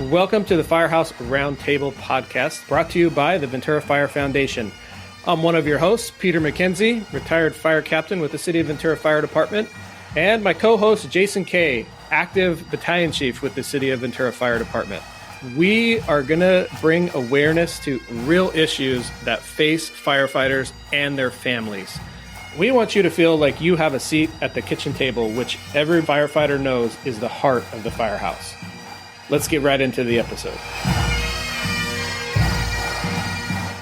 Welcome to the Firehouse Roundtable podcast, brought to you by the Ventura Fire Foundation. I'm one of your hosts, Peter McKenzie, retired fire captain with the City of Ventura Fire Department, and my co-host, Jason Kay, active battalion chief with the City of Ventura Fire Department. We are going to bring awareness to real issues that face firefighters and their families. We want you to feel like you have a seat at the kitchen table, which every firefighter knows is the heart of the firehouse. Let's get right into the episode.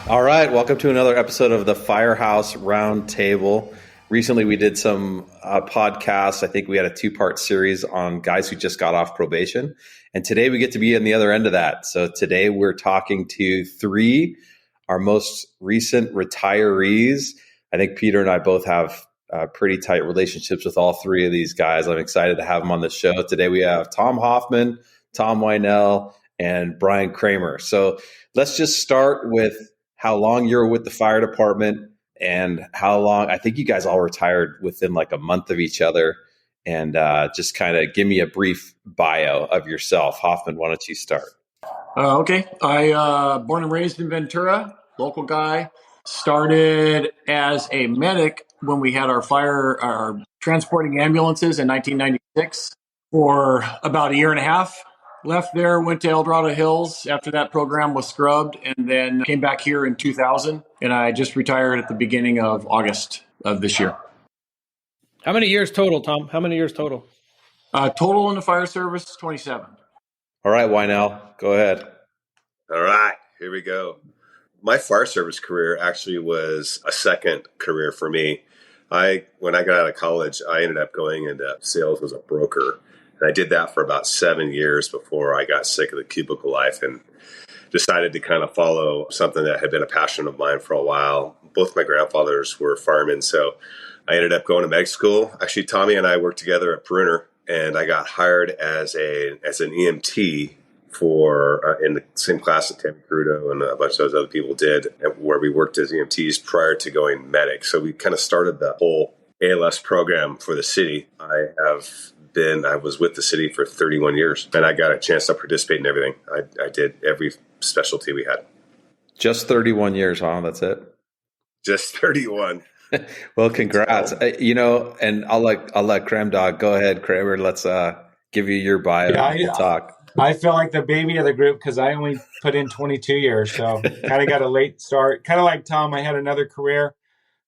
All right, welcome to another episode of the Firehouse Roundtable. Recently, we did some podcasts. I think we had a two-part series on guys who just got off probation. And today we get to be on the other end of that. So today we're talking to three, our most recent retirees. I think Peter and I both have pretty tight relationships with all three of these guys. I'm excited to have them on the show. Today we have Tom Hoffman, Tom Weinell, and Brian Kremer. So let's just start with how long you're with the fire department and how long. I think you guys all retired within like a month of each other. And just kind of give me a brief bio of yourself. Hoffman, why don't you start? Okay. I born and raised in Ventura, local guy. Started as a medic when we had our transporting ambulances in 1996 for about a year and a half. Left there, went to El Dorado Hills after that program was scrubbed, and then came back here in 2000. And I just retired at the beginning of August of this year. How many years total, Tom? How many years total? Total in the fire service, 27. All right, Weinell, go ahead. All right, here we go. My fire service career actually was a second career for me. When I got out of college, I ended up going into sales as a broker. And I did that for about 7 years before I got sick of the cubicle life and decided to kind of follow something that had been a passion of mine for a while. Both my grandfathers were firemen, so I ended up going to med school. Actually, Tommy and I worked together at Bruner, and I got hired as an EMT for in the same class that Tammy Crudo and a bunch of those other people did, where we worked as EMTs prior to going medic. So we kind of started the whole ALS program for the city. I was with the city for 31 years, and I got a chance to participate in everything. I did every specialty we had. Just 31 years, huh? That's it? Just 31. Well, congrats. And I'll let Cram Dog go ahead. Kramer, let's give you your bio and talk. I feel like the baby of the group because I only put in 22 years, so kind of got a late start. Kind of like Tom, I had another career,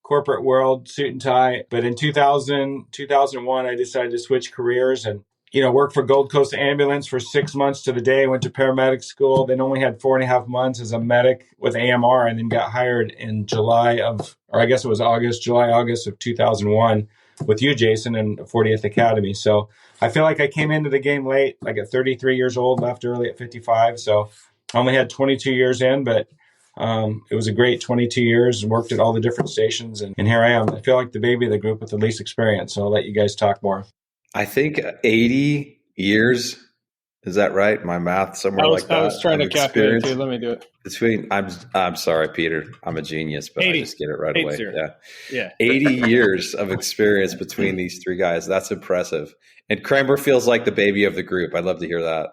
corporate world, suit and tie. But in 2001, I decided to switch careers and, worked for Gold Coast Ambulance for 6 months to the day. Went to paramedic school. Then only had 4.5 months as a medic with AMR, and then got hired in August of 2001 with you, Jason, and 40th Academy. So I feel like I came into the game late, like at 33 years old, left early at 55. So I only had 22 years in, but it was a great 22 years and worked at all the different stations. And here I am. I feel like the baby of the group with the least experience. So I'll let you guys talk more. I think 80 years. Is that right? My math somewhere like that. I was trying to calculate too. Let me do it. I'm sorry, Peter. I'm a genius, but 80. I just get it right away. Yeah. 80 years of experience between these three guys. That's impressive. And Kramer feels like the baby of the group. I'd love to hear that.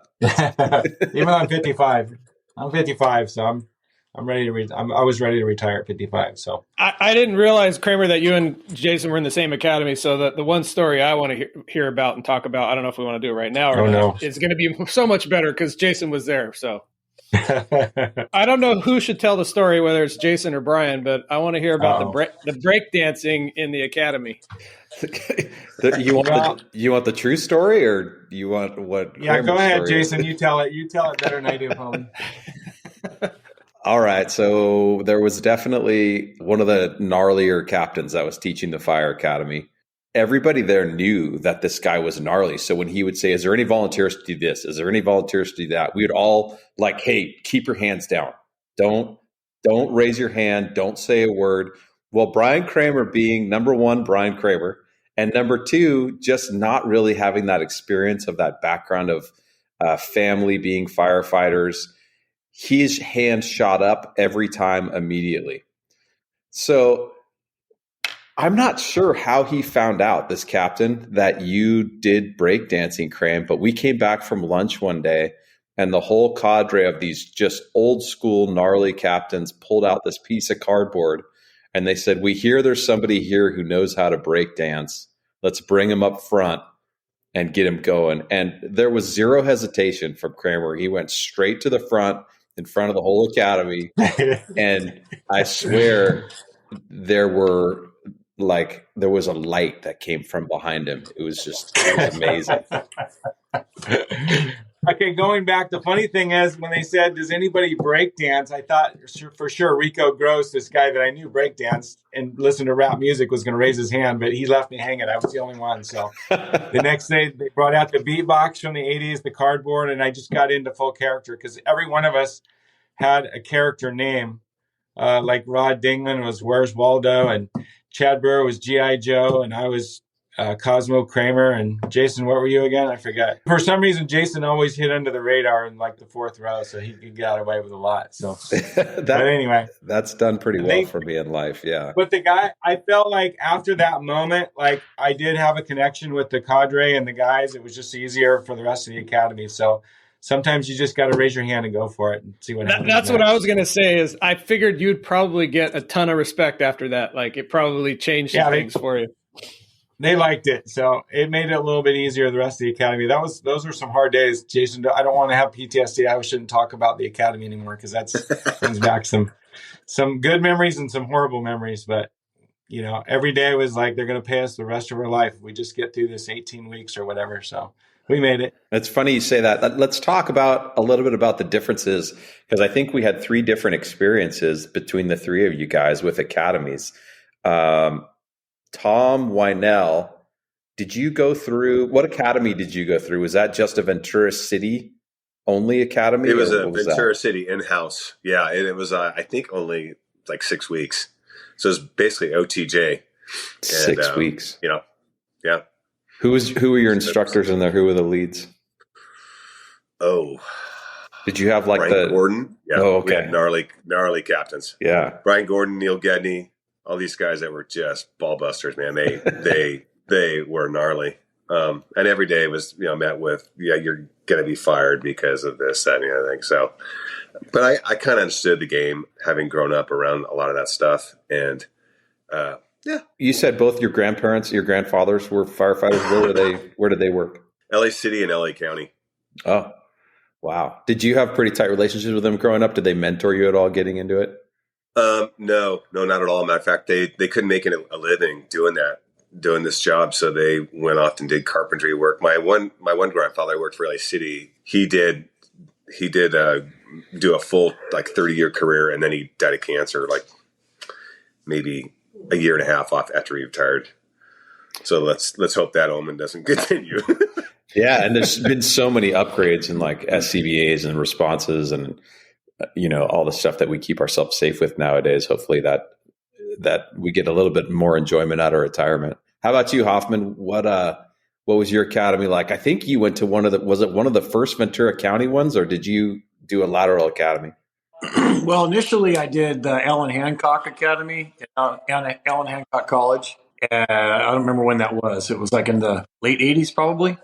Even though I'm 55. I'm 55, so I'm ready to. I was ready to retire at 55. So I didn't realize, Kramer, that you and Jason were in the same academy. So the one story I want to hear about and talk about, I don't know if we want to do it right now or not. It's going to be so much better because Jason was there. So I don't know who should tell the story, whether it's Jason or Brian, but I want to hear about the break dancing in the academy. You want the true story, or do you want what? Yeah, Kramer's go ahead, story Jason. You tell it. You tell it better than I do, homie. All right. So there was definitely one of the gnarlier captains that was teaching the fire academy. Everybody there knew that this guy was gnarly. So when he would say, is there any volunteers to do this? Is there any volunteers to do that? We would all like, hey, keep your hands down. Don't raise your hand. Don't say a word. Well, Brian Kremer being number one, Brian Kremer, and number two, just not really having that experience of that background of family being firefighters. His hand shot up every time immediately. So I'm not sure how he found out, this captain, that you did breakdancing, Cram, but we came back from lunch one day and the whole cadre of these just old school gnarly captains pulled out this piece of cardboard, and they said, "We hear there's somebody here who knows how to break dance. Let's bring him up front and get him going." And there was zero hesitation from Kremer. He went straight to the front in front of the whole academy. And I swear there was a light that came from behind him. It was amazing. Okay, going back, the funny thing is when they said, "Does anybody break dance?" I thought for sure Rico Gross, this guy that I knew break dance and listened to rap music, was going to raise his hand, but he left me hanging. I was the only one. So the next day they brought out the beatbox from the 80s, the cardboard, and I just got into full character because every one of us had a character name. Like Rod Dingman was Where's Waldo, and Chad Burr was G.I. Joe, and I was Cosmo Kremer, and Jason, what were you again? I forgot. For some reason, Jason always hit under the radar in like the fourth row, so he could get away with a lot. So, but anyway, that's done pretty well for me in life. Yeah. But the guy, I felt like after that moment, like I did have a connection with the cadre and the guys. It was just easier for the rest of the academy. So sometimes you just got to raise your hand and go for it and see what happens. That's what I was going to say is I figured you'd probably get a ton of respect after that. Like it probably changed things for you. They liked it, so it made it a little bit easier the rest of the academy. Those were some hard days, Jason. I don't want to have PTSD. I shouldn't talk about the academy anymore because that brings back some good memories and some horrible memories. But you know, every day was like they're going to pay us the rest of our life if we just get through this 18 weeks or whatever. So we made it. It's funny you say that. Let's talk a little bit about the differences, because I think we had 3 different experiences between the 3 of you guys with academies. Tom Weinell, what academy did you go through? Was that just a Ventura City only academy? It was a Ventura City in-house. Yeah. And it was, I think only like 6 weeks. So it was basically OTJ. 6 weeks. You know, yeah. Who were your instructors in there? Who were the leads? Oh, did you have like Brian Gordon? Yeah. Oh, okay. We had gnarly captains. Yeah. Brian Gordon, Neil Gedney, all these guys that were just ball busters, man. They were gnarly. And every day was, met with, you're going to be fired because of this, that, and the other thing. So, but I kind of understood the game having grown up around a lot of that stuff. And, yeah. You said both your grandfathers were firefighters. Where did they work? LA City and LA County. Oh, wow. Did you have pretty tight relationships with them growing up? Did they mentor you at all getting into it? No, not at all. Matter of fact, they couldn't make a living doing this job. So they went off and did carpentry work. My one grandfather worked for LA City. He did do a full 30-year career, and then he died of cancer maybe a year and a half off after he retired. So let's hope that omen doesn't continue. Yeah, and there's been so many upgrades in SCBAs and responses and all the stuff that we keep ourselves safe with nowadays. Hopefully that we get a little bit more enjoyment out of retirement. How about you, Hoffman? What was your academy like? I think you went to was it one of the first Ventura County ones, or did you do a lateral academy? Well, initially I did the Allen Hancock Academy at Allen Hancock College. I don't remember when that was. It was in the late 80s probably.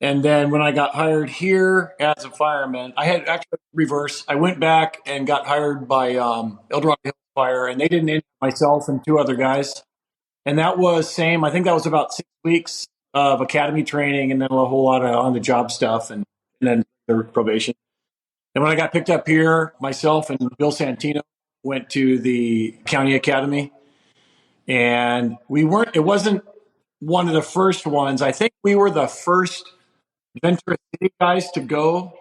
And then when I got hired here as a fireman, I had actually reverse. I went back and got hired by Eldorado Hills Fire, and they didn't interview myself and 2 other guys. And that was same. I think that was about 6 weeks of academy training, and then a whole lot of on-the-job stuff, and then the probation. And when I got picked up here, myself and Bill Santino went to the county academy, and it wasn't one of the first ones. I think we were the first Ventura City guys to go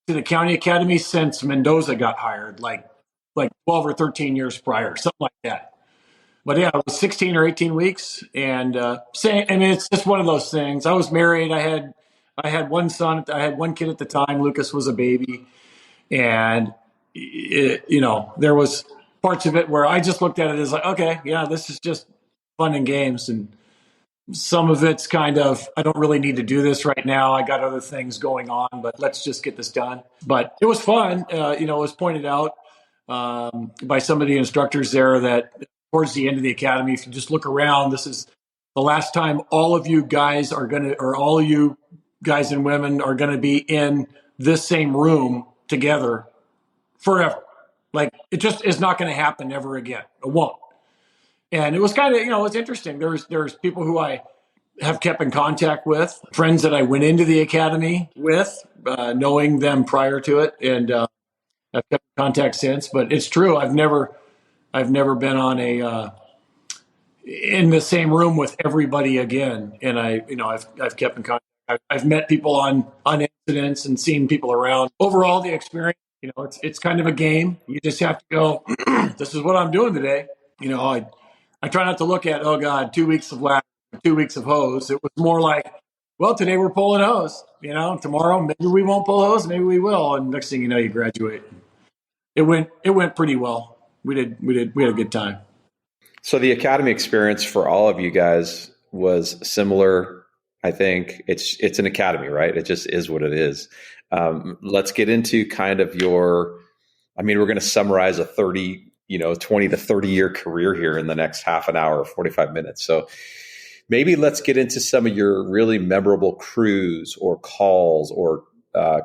to the county academy since Mendoza got hired, like 12 or 13 years prior, something like that. But yeah, it was 16 or 18 weeks, and it's just one of those things. I was married. I had one son. I had one kid at the time. Lucas was a baby, and there was parts of it where I just looked at it as okay, yeah, this is just fun and games, and some of it's kind of, I don't really need to do this right now. I got other things going on, but let's just get this done. But it was fun. It was pointed out by some of the instructors there that towards the end of the academy, if you just look around, this is the last time all of you guys or all of you guys and women are going to be in this same room together forever. Like, it just is not going to happen ever again. It won't. And it was kind of, it's interesting. There's people who I have kept in contact with, friends that I went into the academy with, knowing them prior to it, and I've kept in contact since. But it's true, I've never been on in the same room with everybody again. And I've kept in contact. I've met people on incidents and seen people around. Overall, the experience, it's kind of a game. You just have to go, this is what I'm doing today. I try not to look at, oh God, 2 weeks of ladder, 2 weeks of hose. It was more like, well, today we're pulling hose. Tomorrow maybe we won't pull hose, maybe we will. And next thing you know, you graduate. It went pretty well. We had a good time. So the academy experience for all of you guys was similar. I think it's an academy, right? It just is what it is. Let's get into kind of we're going to summarize a 20 to 30 year career here in the next half an hour, 45 minutes. So maybe let's get into some of your really memorable crews or calls or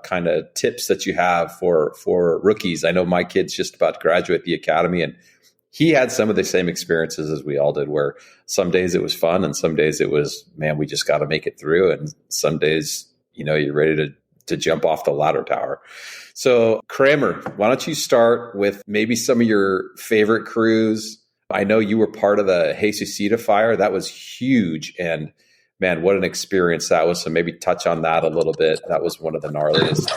kind of tips that you have for rookies. I know my kid's just about to graduate the academy, and he had some of the same experiences as we all did, where some days it was fun and some days it was, man, we just got to make it through. And some days, you're ready to jump off the ladder tower. So Kremer, why don't you start with maybe some of your favorite crews? I know you were part of the Jesusita Fire. That was huge. And man, what an experience that was. So maybe touch on that a little bit. That was one of the gnarliest,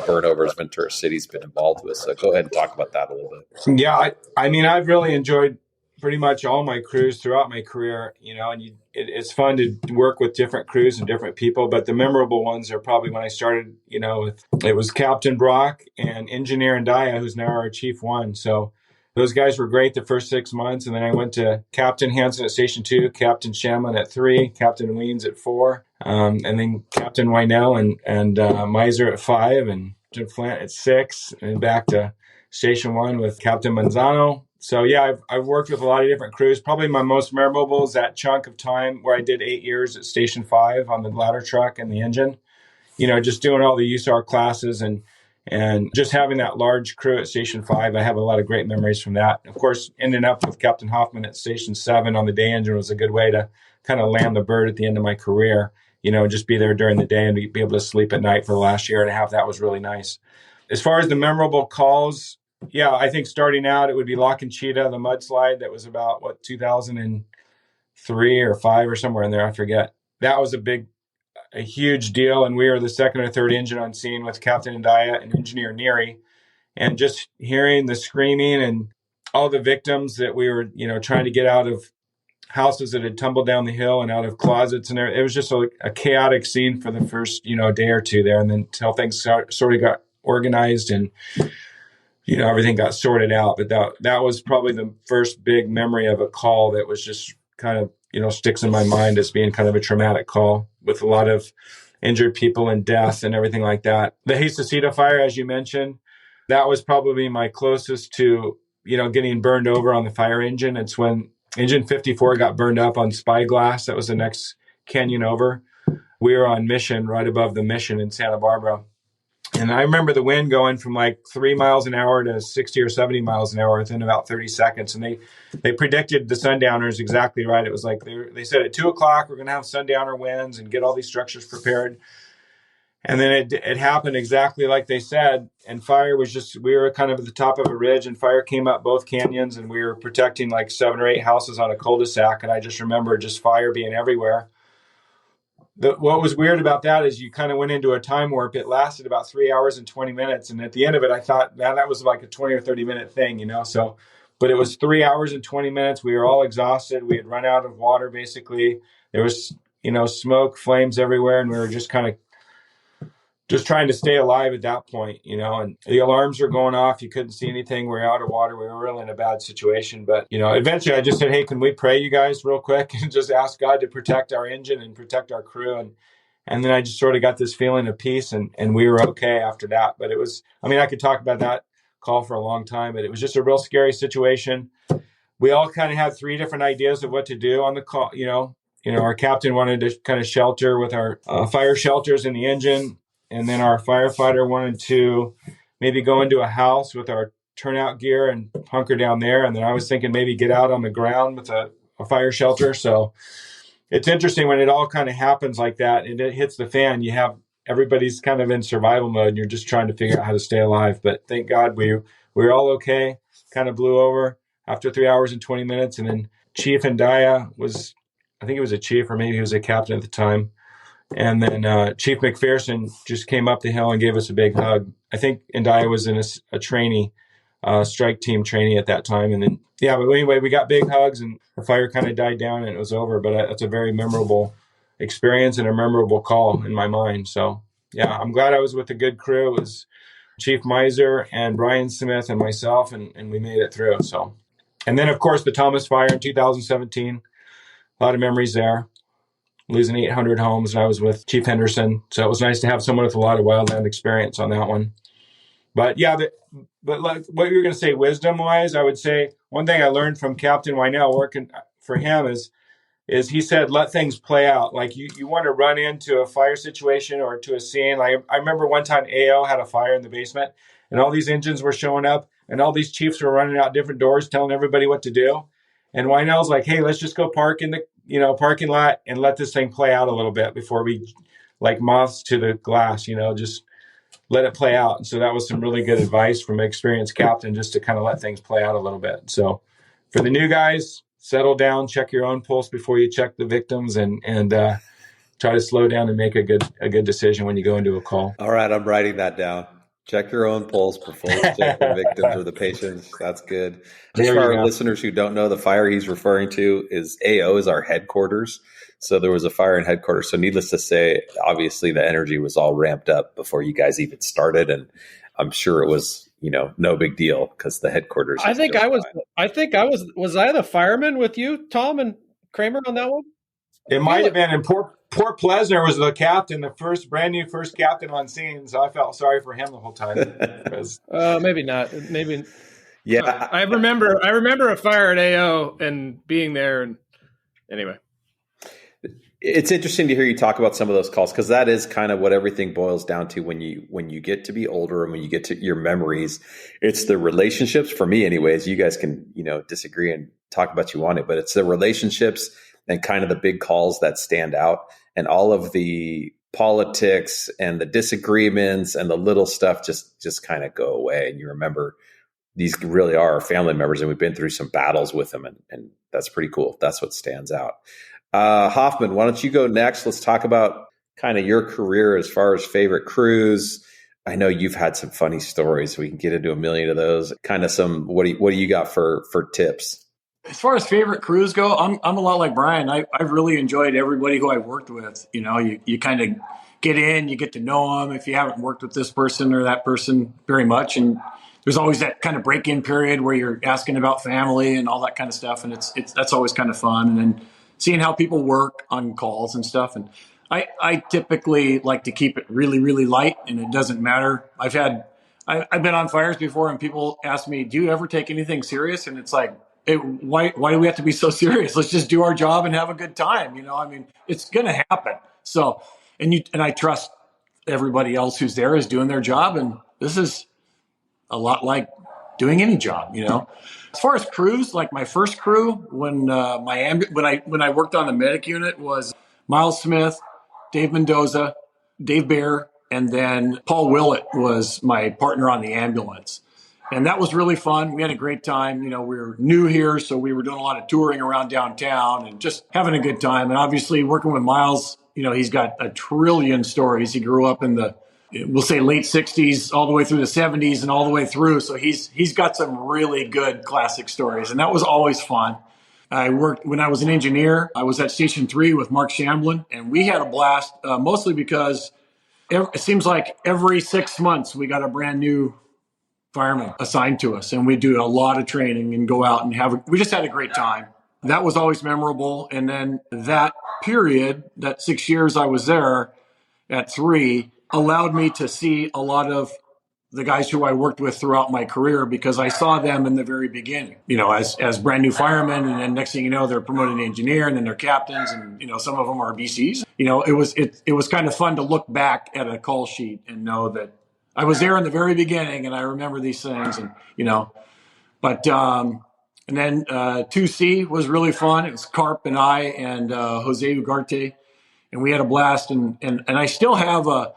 burnovers Ventura City's been involved with. So go ahead and talk about that a little bit. Yeah, I've really enjoyed pretty much all my crews throughout my career, and it's fun to work with different crews and different people. But the memorable ones are probably when I started, it was Captain Brock and Engineer Andaya, who's now our Chief One. So those guys were great the first 6 months. And then I went to Captain Hansen at Station 2, Captain Shamlin at 3, Captain Weens at 4, and then Captain Weinell and Miser at 5, and Captain Flint at 6, and back to Station 1 with Captain Manzano. So yeah, I've worked with a lot of different crews. Probably my most memorable is that chunk of time where I did 8 years at Station 5 on the ladder truck and the engine. Just doing all the USAR classes and just having that large crew at Station 5, I have a lot of great memories from that. Of course, ending up with Captain Hoffman at Station 7 on the day engine was a good way to kind of land the bird at the end of my career, just be there during the day and be able to sleep at night for the last year and a half. That was really nice. As far as the memorable calls, yeah, I think starting out, it would be La Conchita, the mudslide. That was about, 2003 or 5 or somewhere in there. I forget. That was a huge deal. And we were the second or third engine on scene with Captain Andaya and Engineer Neary. And just hearing the screaming and all the victims that we were, trying to get out of houses that had tumbled down the hill and out of closets. And it was just a chaotic scene for the first, day or two there. And then until things sort of got organized and everything got sorted out. But that was probably the first big memory of a call that was just kind of, sticks in my mind as being kind of a traumatic call with a lot of injured people and death and everything like that. The Jesusita Fire, as you mentioned, that was probably my closest to, getting burned over on the fire engine. It's when engine 54 got burned up on Spyglass. That was the next canyon over. We were on Mission, right above the Mission in Santa Barbara. And I remember the wind going from 3 miles an hour to 60 or 70 miles an hour within about 30 seconds. And they predicted the sundowners exactly right. It was like they said at 2 o'clock, we're going to have sundowner winds and get all these structures prepared. And then it happened exactly like they said. And fire was we were kind of at the top of a ridge, and fire came up both canyons, and we were protecting 7 or 8 houses on a cul-de-sac. And I just remember just fire being everywhere. What was weird about that is you kind of went into a time warp. It lasted about 3 hours and 20 minutes. And at the end of it, I thought, man, that was like a 20 or 30 minute thing, So, but it was 3 hours and 20 minutes. We were all exhausted. We had run out of water, basically. There was, smoke, flames everywhere. And we were just kind of just trying to stay alive at that point, and the alarms were going off. You couldn't see anything. We were out of water. We were really in a bad situation. But, eventually I just said, hey, can we pray, you guys, real quick, and just ask God to protect our engine and protect our crew. And then I just sort of got this feeling of peace, and we were okay after that. But it was, I could talk about that call for a long time, but it was just a real scary situation. We all kind of had 3 different ideas of what to do on the call. Our captain wanted to kind of shelter with our fire shelters in the engine. and then our firefighter wanted to maybe go into a house with our turnout gear and hunker down there. And then I was thinking maybe get out on the ground with a fire shelter. So it's interesting when it all kind of happens like that and it hits the fan. You have everybody's kind of in survival mode and you're just trying to figure out how to stay alive. But thank God we were all okay. Kind of blew over after 3 hours and 20 minutes. And then Chief Ndaya was, I think he was a chief or maybe he was a captain at the time. And then Chief McPherson just came up the hill and gave us a big hug. I think Ndaya was in a trainee, strike team trainee at that time. And then, yeah, but anyway, we got big hugs and the fire kind of died down and it was over. But it's a very memorable experience and a memorable call in my mind. So, yeah, I'm glad I was with a good crew. It was Chief Miser and Brian Smith and myself, and we made it through. So, and then, of course, the Thomas Fire in 2017. A lot of memories there. Losing 800 homes, and I was with Chief Henderson. So it was nice to have someone with a lot of wildland experience on that one. But yeah, but like what you were going to say, wisdom-wise, I would say one thing I learned from Captain Weinell working for him is he said, let things play out. Like you want to run into a fire situation or to a scene. Like I remember one time AO had a fire in the basement, and all these engines were showing up, and all these chiefs were running out different doors telling everybody what to do. And Weinell's like, hey, let's just go park in the parking lot and let this thing play out a little bit before we like moths to the glass, just let it play out. And so that was some really good advice from an experienced captain just to kind of let things play out a little bit. So for the new guys, settle down, check your own pulse before you check the victims and try to slow down and make a good decision when you go into a call. All right, I'm writing that down. Check your own pulse before you check the victims or the patients. That's good. Just for our listeners who don't know, the fire he's referring to is AO is our headquarters. So there was a fire in headquarters. So needless to say, obviously the energy was all ramped up before you guys even started. And I'm sure it was, no big deal because the headquarters. Was I the fireman with you, Tom and Kremer on that one? It might have been. And poor Plesner was the captain, the brand new first captain on scene. So I felt sorry for him the whole time. Maybe not. Maybe. Yeah. I remember a fire at AO and being there. And anyway. It's interesting to hear you talk about some of those calls because that is kind of what everything boils down to when you get to be older and when you get to your memories. It's the relationships for me anyways. You guys can, disagree and talk about what you want it, but it's the relationships and kind of the big calls that stand out, and all of the politics and the disagreements and the little stuff just kind of go away. And you remember these really are our family members and we've been through some battles with them. And that's pretty cool. That's what stands out. Hoffman, why don't you go next? Let's talk about kind of your career as far as favorite crews. I know you've had some funny stories. We can get into a million of those. Kind of some, what do you got for tips? As far as favorite crews go, I'm a lot like Brian. I've really enjoyed everybody who I've worked with. You kind of get in, you get to know them if you haven't worked with this person or that person very much. And there's always that kind of break-in period where you're asking about family and all that kind of stuff. And that's always kind of fun. And then seeing how people work on calls and stuff. And I typically like to keep it really, really light, and it doesn't matter. I've been on fires before and people ask me, do you ever take anything serious? And it's like, why do we have to be so serious? Let's just do our job and have a good time. It's going to happen. So, and I trust everybody else who's there is doing their job. And this is a lot like doing any job, As far as crews, like my first crew when I worked on the medic unit was Miles Smith, Dave Mendoza, Dave Bear, and then Paul Willett was my partner on the ambulance. And that was really fun. We had a great time. We were new here, so we were doing a lot of touring around downtown and just having a good time. And obviously working with Miles, he's got a trillion stories. He grew up in we'll say late 60s all the way through the 70s and all the way through. So he's got some really good classic stories. And that was always fun. I worked when I was an engineer. I was at Station 3 with Mark Shamblin, and we had a blast, mostly because it seems like every 6 months we got a brand new fireman assigned to us, and we do a lot of training and go out and we just had a great time. That was always memorable. And then that period, that 6 years I was there at 3, allowed me to see a lot of the guys who I worked with throughout my career because I saw them in the very beginning, as brand new firemen. And then next thing you know, they're promoted to engineer and then they're captains and, some of them are BCs. It was kind of fun to look back at a call sheet and know that I was there in the very beginning and I remember these things and, but, and then 2C was really fun. It was Carp and I and Jose Ugarte. And we had a blast, and I still have a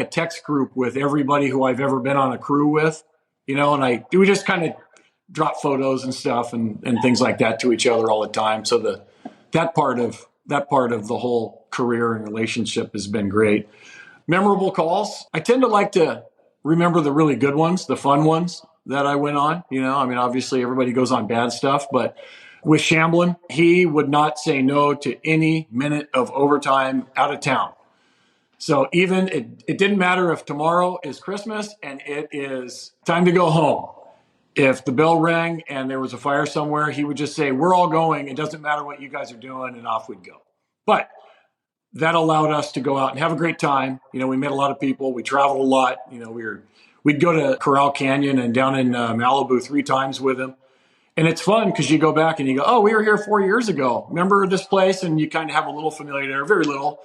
text group with everybody who I've ever been on a crew with, and we just kind of drop photos and stuff and things like that to each other all the time. So that part of the whole career and relationship has been great. Memorable calls. I tend to like to remember the really good ones, the fun ones that I went on. Obviously everybody goes on bad stuff, but with Shamblin, he would not say no to any minute of overtime out of town. So even it didn't matter if tomorrow is Christmas and it is time to go home. If the bell rang and there was a fire somewhere, he would just say, we're all going. It doesn't matter what you guys are doing, and off we'd go. But that allowed us to go out and have a great time. We met a lot of people. We traveled a lot. We'd go to Corral Canyon and down in Malibu 3 times with him. And it's fun because you go back and you go, oh, we were here 4 years ago. Remember this place? And you kind of have a little familiarity, very little.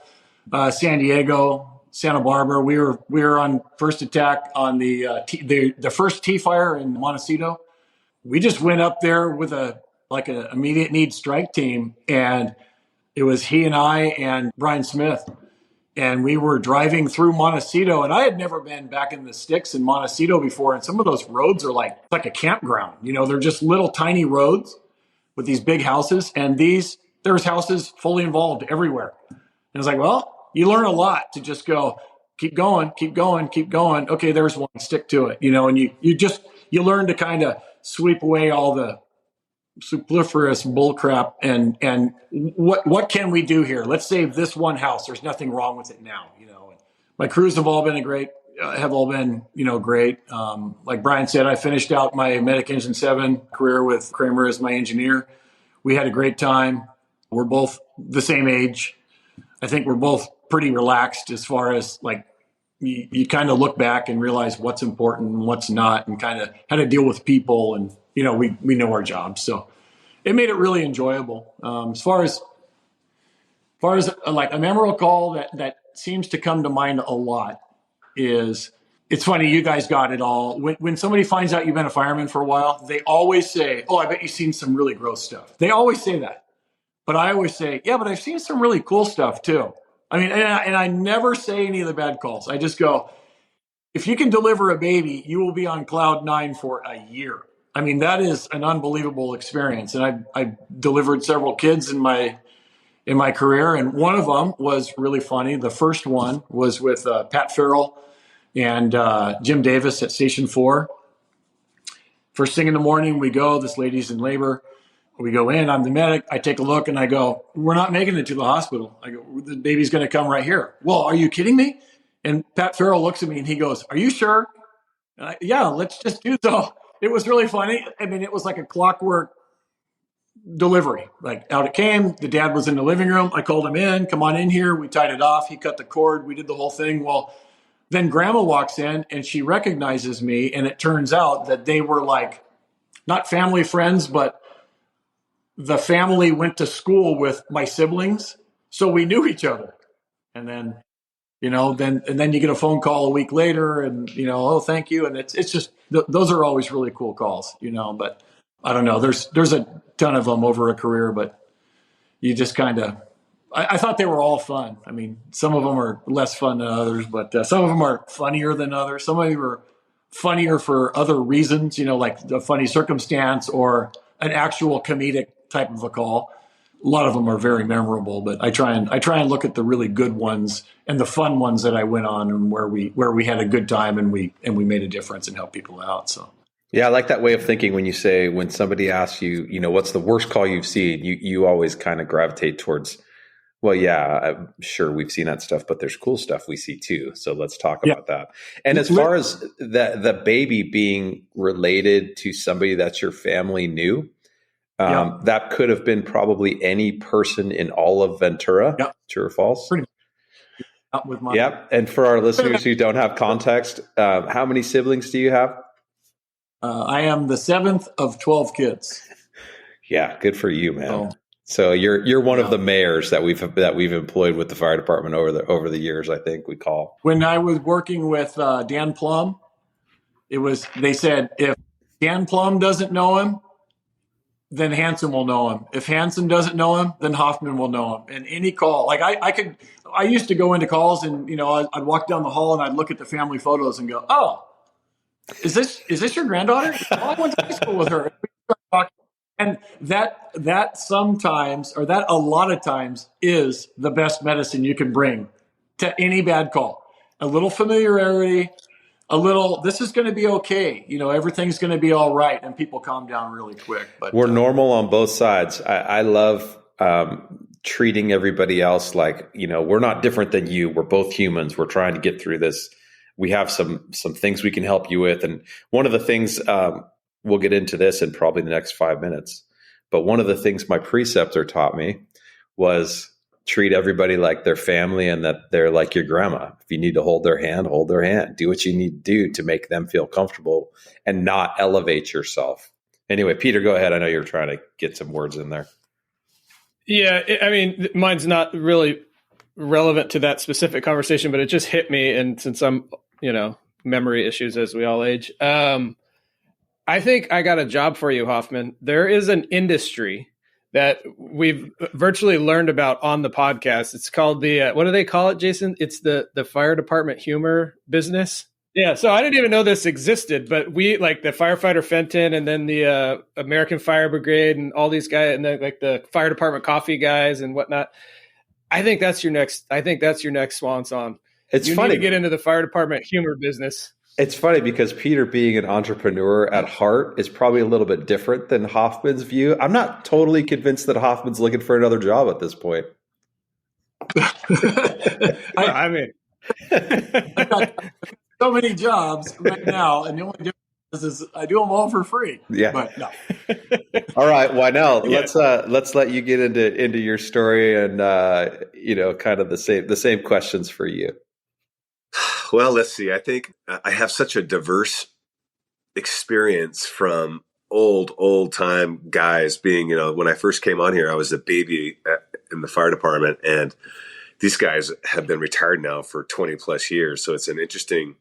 San Diego, Santa Barbara. We were on first attack on the first T fire in Montecito. We just went up there with an immediate need strike team, and it was he and I and Brian Smith. And we were driving through Montecito, and I had never been back in the sticks in Montecito before. And some of those roads are like a campground. They're just little tiny roads with these big houses. And there's houses fully involved everywhere. And I was like, well, you learn a lot to just go, keep going, keep going, keep going. Okay, there's one, stick to it. And you learn to kind of sweep away all the superfluous bull crap and what can we do here? Let's save this one house. There's nothing wrong with it now. My crews have all been great. Like Brian said, I finished out my Medic Engine 7 career with Kremer as my engineer. We had a great time. We're both the same age. I think we're both pretty relaxed as far as you kind of look back and realize what's important and what's not, and kind of how to deal with people. And we know our jobs, so it made it really enjoyable. As far as a memorable call that seems to come to mind a lot is, it's funny, you guys got it all. When somebody finds out you've been a fireman for a while, they always say, "Oh, I bet you've seen some really gross stuff." They always say that, but I always say, "Yeah, but I've seen some really cool stuff too." And I never say any of the bad calls. I just go, if you can deliver a baby, you will be on cloud 9 for a year. That is an unbelievable experience. And I delivered several kids in my career. And one of them was really funny. The first one was with Pat Farrell and Jim Davis at Station 4. First thing in the morning, we go, this lady's in labor. We go in, I'm the medic. I take a look and I go, we're not making it to the hospital. I go, the baby's going to come right here. Well, are you kidding me? And Pat Farrell looks at me and he goes, are you sure? And yeah, let's just do so. It was really funny. It was like a clockwork delivery. Out it came. The dad was in the living room. I called him in. Come on in here. We tied it off. He cut the cord. We did the whole thing. Well, then grandma walks in and she recognizes me. And it turns out that they were not family friends, but the family went to school with my siblings. So we knew each other. And then, then you get a phone call a week later and, oh, thank you. And it's just, those are always really cool calls, but I don't know. There's a ton of them over a career, but you just kind of, I thought they were all fun. Some of them are less fun than others, but some of them are funnier than others. Some of them are funnier for other reasons, like a funny circumstance or an actual comedic type of a call. A lot of them are very memorable, but I try and look at the really good ones and the fun ones that I went on and where we had a good time and we made a difference and helped people out. So yeah, I like that way of thinking when you say, when somebody asks you, what's the worst call you've seen, you always kind of gravitate towards, well, yeah, I'm sure we've seen that stuff, but there's cool stuff we see too. So let's talk about that. And as far as the baby being related to somebody that's your family knew, that could have been probably any person in all of Ventura, true or false? out with my. Yep. And for our listeners who don't have context, how many siblings do you have? I am the 7th of 12 kids. Yeah, good for you, man. So you're one of the mayors that we've employed with the fire department over the years. I think we call. When I was working with Dan Plum, they said if Dan Plum doesn't know him, then Hansen will know him. If Hansen doesn't know him, then Hoffman will know him. And any call, like I used to go into calls and I'd walk down the hall and I'd look at the family photos and go, oh, is this your granddaughter? Oh, I went to high school with her. And that sometimes, or that a lot of times, is the best medicine you can bring to any bad call. A little familiarity, this is going to be okay. Everything's going to be all right, and people calm down really quick. But we're normal on both sides. I love treating everybody else like, we're not different than you. We're both humans. We're trying to get through this. We have some things we can help you with. And one of the things, we'll get into this in probably the next 5 minutes. But one of the things my preceptor taught me was treat everybody like their family and that they're like your grandma. If you need to hold their hand, hold their hand. Do what you need to do to make them feel comfortable and not elevate yourself. Anyway, Peter, go ahead. I know you're trying to get some words in there. Yeah, I mean, mine's not really relevant to that specific conversation, but it just hit me. And since I'm, memory issues as we all age, I think I got a job for you, Hoffman. There is an industry that we've virtually learned about on the podcast. It's called what do they call it, Jason? It's the fire department humor business. Yeah. So I didn't even know this existed, but we like the firefighter Fenton and then the American Fire Brigade and all these guys and then like the fire department coffee guys and whatnot. I think that's your next swan song. It's you funny need to get into the fire department humor business. It's funny because Peter, being an entrepreneur at heart, is probably a little bit different than Hoffman's view. I'm not totally convinced that Hoffman's looking for another job at this point. I mean, I've got so many jobs right now, and the only difference is I do them all for free. Yeah. But no. All right, Weinell, let's let you get into your story and kind of the same questions for you. Well, let's see. I think I have such a diverse experience from old time guys being, when I first came on here, I was a baby in the fire department, and these guys have been retired now for 20 plus years. So it's an interesting,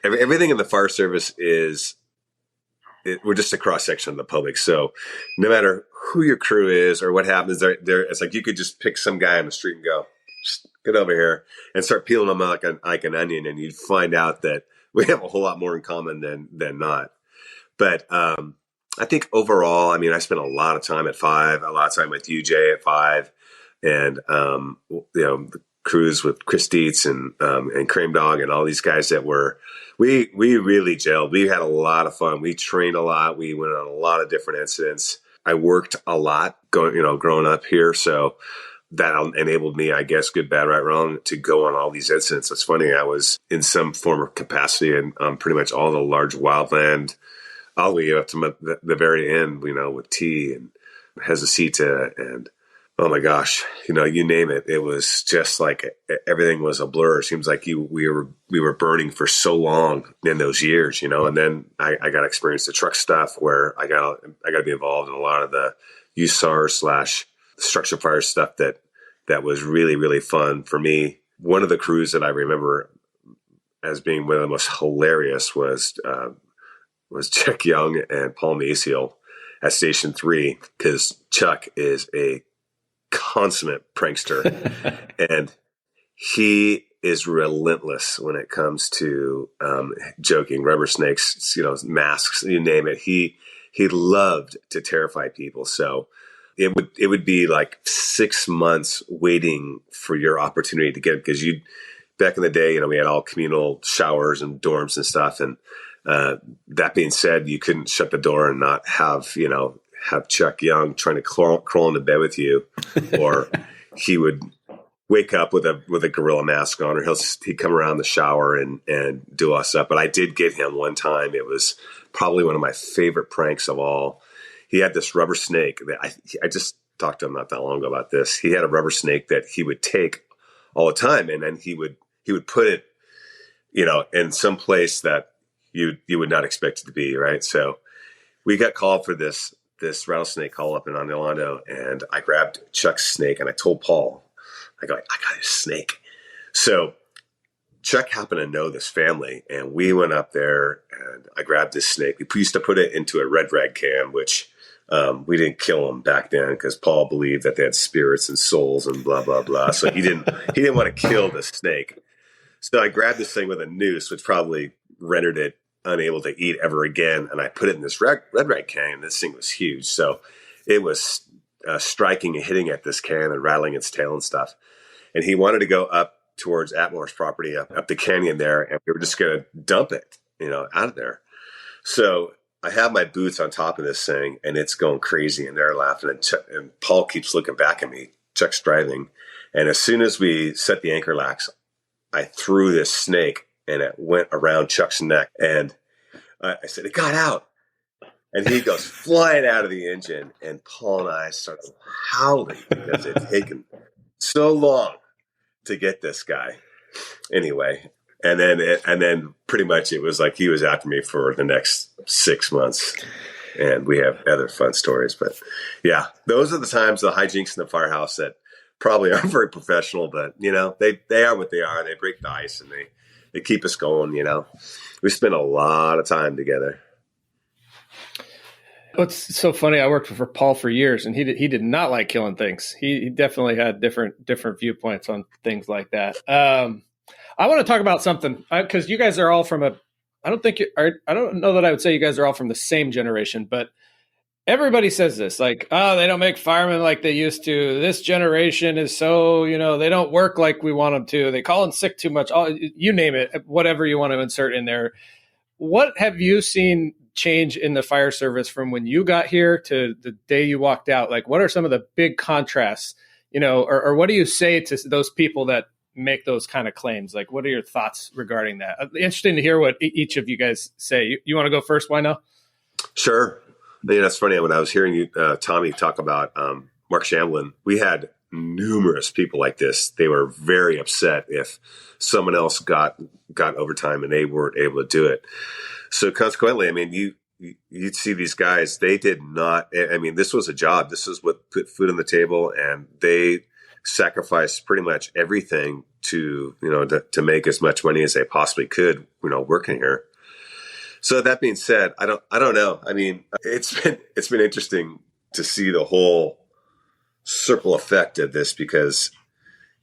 everything in the fire service we're just a cross section of the public. So no matter who your crew is or what happens there, it's like you could just pick some guy on the street and go, get over here and start peeling them out like an onion. And you'd find out that we have a whole lot more in common than not. But I think overall, I mean, I spent a lot of time at Five, a lot of time with UJ at Five, and the crews with Chris Dietz and Cream Dog and all these guys that we really gelled. We had a lot of fun. We trained a lot. We went on a lot of different incidents. I worked a lot growing up here, so that enabled me, I guess, good, bad, right, wrong, to go on all these incidents. It's funny, I was in some form of capacity in pretty much all the large wildland, all the way up to the very end, with T and Jesusita and, oh my gosh, you name it. It was just like everything was a blur. It seems like we were burning for so long in those years, and then I got to experience the truck stuff where I got to be involved in a lot of the USAR / structure fire stuff that was really, really fun for me. One of the crews that I remember as being one of the most hilarious was Chuck Young and Paul Maciel at Station 3, because Chuck is a consummate prankster and he is relentless when it comes to joking, rubber snakes, masks, you name it. He loved to terrify people. So it would be like 6 months waiting for your opportunity to get, because back in the day, we had all communal showers and dorms and stuff. And that being said, you couldn't shut the door and not have Chuck Young trying to crawl into bed with you, or he would wake up with a gorilla mask on, or he'd come around the shower and do us up. But I did get him one time. It was probably one of my favorite pranks of all. He had this rubber snake that I just talked to him not that long ago about this. He had a rubber snake that he would take all the time, and then he would he would put it, in some place that you would not expect it to be, right? So we got called for this rattlesnake call up in Orlando, and I grabbed Chuck's snake and I told Paul, I got a snake. So Chuck happened to know this family, and we went up there and I grabbed this snake. We used to put it into a red rag can, which we didn't kill them back then because Paul believed that they had spirits and souls and blah, blah, blah. So he didn't want to kill the snake. So I grabbed this thing with a noose, which probably rendered it unable to eat ever again. And I put it in this red rag can, and this thing was huge. So it was striking and hitting at this can and rattling its tail and stuff. And he wanted to go up towards Atmore's property, up the canyon there, and we were just going to dump it, out of there. So I have my boots on top of this thing, and it's going crazy, and they're laughing. And Paul keeps looking back at me. Chuck's driving. And as soon as we set the anchor locks, I threw this snake, and it went around Chuck's neck. And I said, it got out. And he goes flying out of the engine, and Paul and I started howling because it had taken so long to get this guy. Anyway, and then pretty much it was like he was after me for the next 6 months. And we have other fun stories. But yeah, those are the times, the hijinks in the firehouse that probably aren't very professional, but they are what they are. They break the ice and they keep us going. We spend a lot of time together. It's so funny. I worked for Paul for years, and he did not like killing things. He definitely had different viewpoints on things like that. I want to talk about something because you guys are all from I don't know that I would say you guys are all from the same generation, but everybody says this, like, oh, they don't make firemen like they used to. This generation is so, they don't work like we want them to. They call in sick too much. You name it, whatever you want to insert in there. What have you seen change in the fire service from when you got here to the day you walked out? Like, what are some of the big contrasts, or what do you say to those people that make those kind of claims? Like, what are your thoughts regarding that? Interesting to hear what each of you guys say. You want to go first, Weinell? Sure. That's funny. When I was hearing you, Tommy, talk about Mark Shamblin, we had numerous people like this. They were very upset if someone else got overtime and they weren't able to do it. So consequently, you'd see these guys, they did not, this was a job. This is what put food on the table, and they sacrificed pretty much everything to make as much money as they possibly could, working here. So that being said, I don't know. It's been interesting to see the whole circle effect of this because,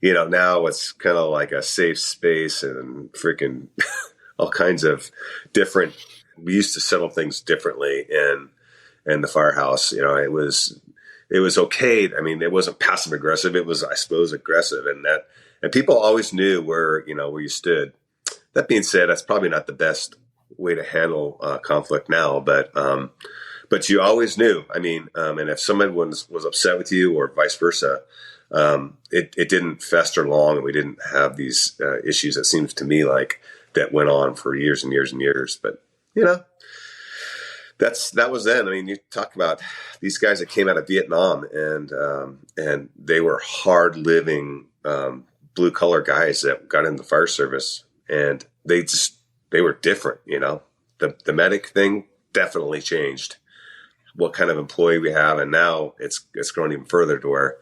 now it's kind of like a safe space and freaking all kinds of different. We used to settle things differently in the firehouse. It was okay. It wasn't passive aggressive. It was, I suppose, aggressive, and people always knew where you stood. That being said, that's probably not the best way to handle conflict now, but you always knew. And if someone was upset with you or vice versa, it didn't fester long, and we didn't have these issues. It seems to me like that went on for years and years and years. But that was then. You talk about these guys that came out of Vietnam, and they were hard living blue collar guys that got in the fire service, and they were different. The medic thing definitely changed what kind of employee we have, and now it's grown even further to where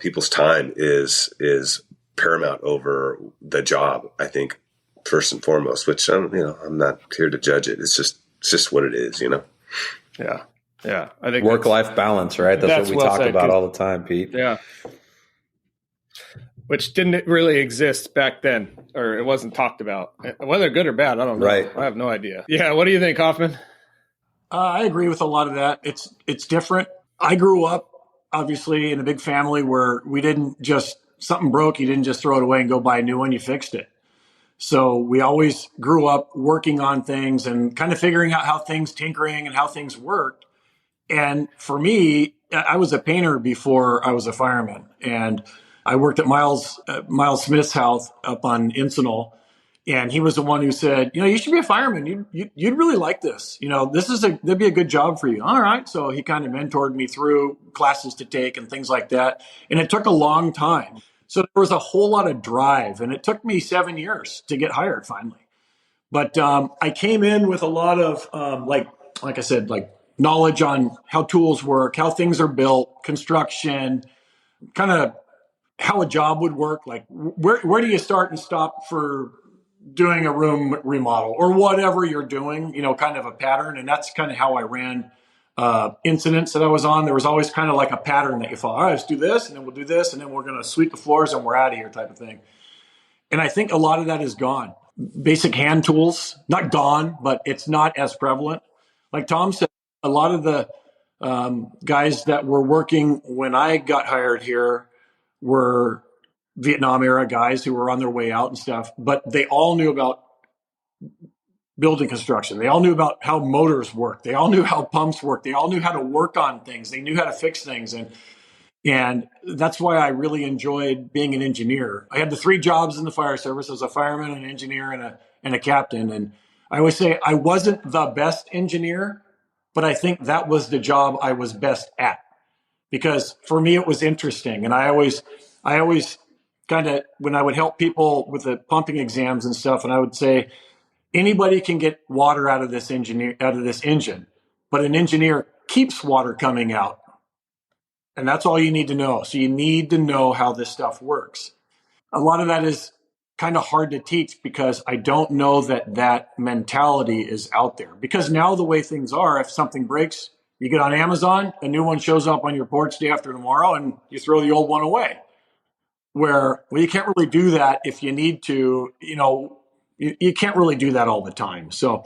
people's time is paramount over the job. I think first and foremost, which I'm not here to judge it. It's just what it is. Yeah. I think work-life balance, right? That's what we talk about all the time, Pete. Yeah. Which didn't really exist back then, or it wasn't talked about. Whether good or bad, I don't know. Right. I have no idea. Yeah, what do you think, Hoffman? I agree with a lot of that. It's different. I grew up, obviously, in a big family where we didn't just, something broke, you didn't just throw it away and go buy a new one, you fixed it. So we always grew up working on things and kind of figuring out how things, tinkering and how things worked. And for me, I was a painter before I was a fireman. And I worked at Miles Smith's house up on Encinal, and he was the one who said, you should be a fireman. You'd really like this. That'd be a good job for you. All right. So he kind of mentored me through classes to take and things like that. And it took a long time. So there was a whole lot of drive, and it took me 7 years to get hired finally. But I came in with a lot of like I said, like knowledge on how tools work, how things are built, construction, kind of how a job would work. Like where do you start and stop for doing a room remodel or whatever you're doing, kind of a pattern. And that's kind of how I ran incidents that I was on. There was always kind of like a pattern that you follow. All right, let's do this, and then we'll do this, and then we're going to sweep the floors and we're out of here type of thing. And I think a lot of that is gone. Basic hand tools, not gone, but it's not as prevalent. Like Tom said, a lot of the guys that were working when I got hired here were Vietnam era guys who were on their way out and stuff, but they all knew about building construction. They all knew about how motors work. They all knew how pumps work. They all knew how to work on things. They knew how to fix things. And that's why I really enjoyed being an engineer. I had the 3 jobs in the fire service as a fireman, an engineer, and a captain. And I always say I wasn't the best engineer, but I think that was the job I was best at, because for me it was interesting. And I always kind of, when I would help people with the pumping exams and stuff, and I would say anybody can get water out of this engine, but an engineer keeps water coming out. And that's all you need to know. So you need to know how this stuff works. A lot of that is kind of hard to teach because I don't know that mentality is out there. Because now the way things are, if something breaks, you get on Amazon, a new one shows up on your porch day after tomorrow, and you throw the old one away. Well, you can't really do that if you need to, you can't really do that all the time. So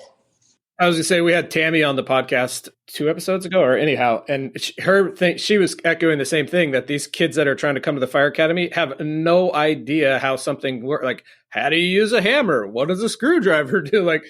I was going to say, we had Tammy on the podcast 2 episodes ago, or anyhow, and she was echoing the same thing, that these kids that are trying to come to the fire academy have no idea how something works. Like, how do you use a hammer? What does a screwdriver do? Like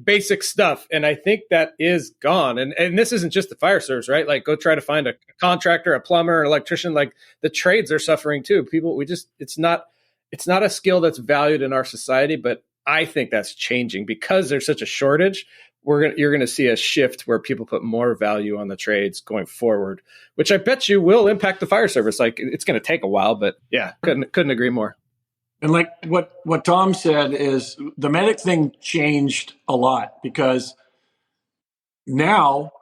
basic stuff. And I think that is gone. And this isn't just the fire service, right? Like, go try to find a contractor, a plumber, an electrician. Like, the trades are suffering too. It's not a skill that's valued in our society, but I think that's changing because there's such a shortage. You're going to see a shift where people put more value on the trades going forward, which I bet you will impact the fire service. Like, it's going to take a while, but yeah, couldn't agree more. And like what Tom said is the medic thing changed a lot, because now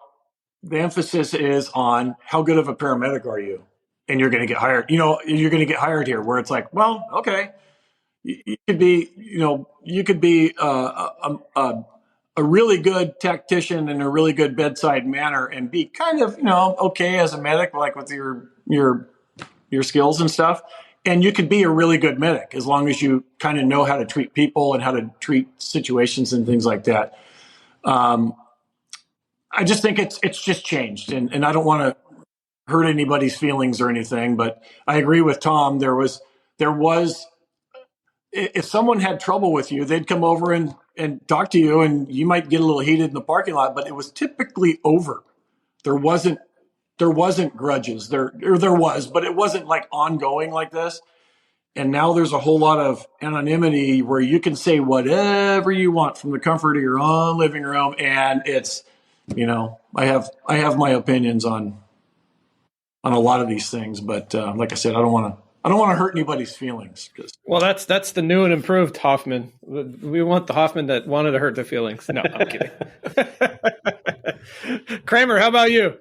the emphasis is on how good of a paramedic are you, and you're going to get hired. You're going to get hired here, where it's like, well, okay, you could be a really good tactician and a really good bedside manner and be kind of, okay as a medic, like with your skills and stuff. And you could be a really good medic as long as you kind of know how to treat people and how to treat situations and things like that. I just think it's just changed, and I don't want to hurt anybody's feelings or anything, but I agree with Tom. There was, if someone had trouble with you, they'd come over and talk to you, and you might get a little heated in the parking lot, but it was typically over. There wasn't grudges. There was, but it wasn't like ongoing like this. And now there's a whole lot of anonymity where you can say whatever you want from the comfort of your own living room, and it's, I have my opinions on a lot of these things, but like I said, I don't want to hurt anybody's feelings. Well, that's the new and improved Hoffman. We want the Hoffman that wanted to hurt the feelings. No, I'm kidding. Kremer, how about you?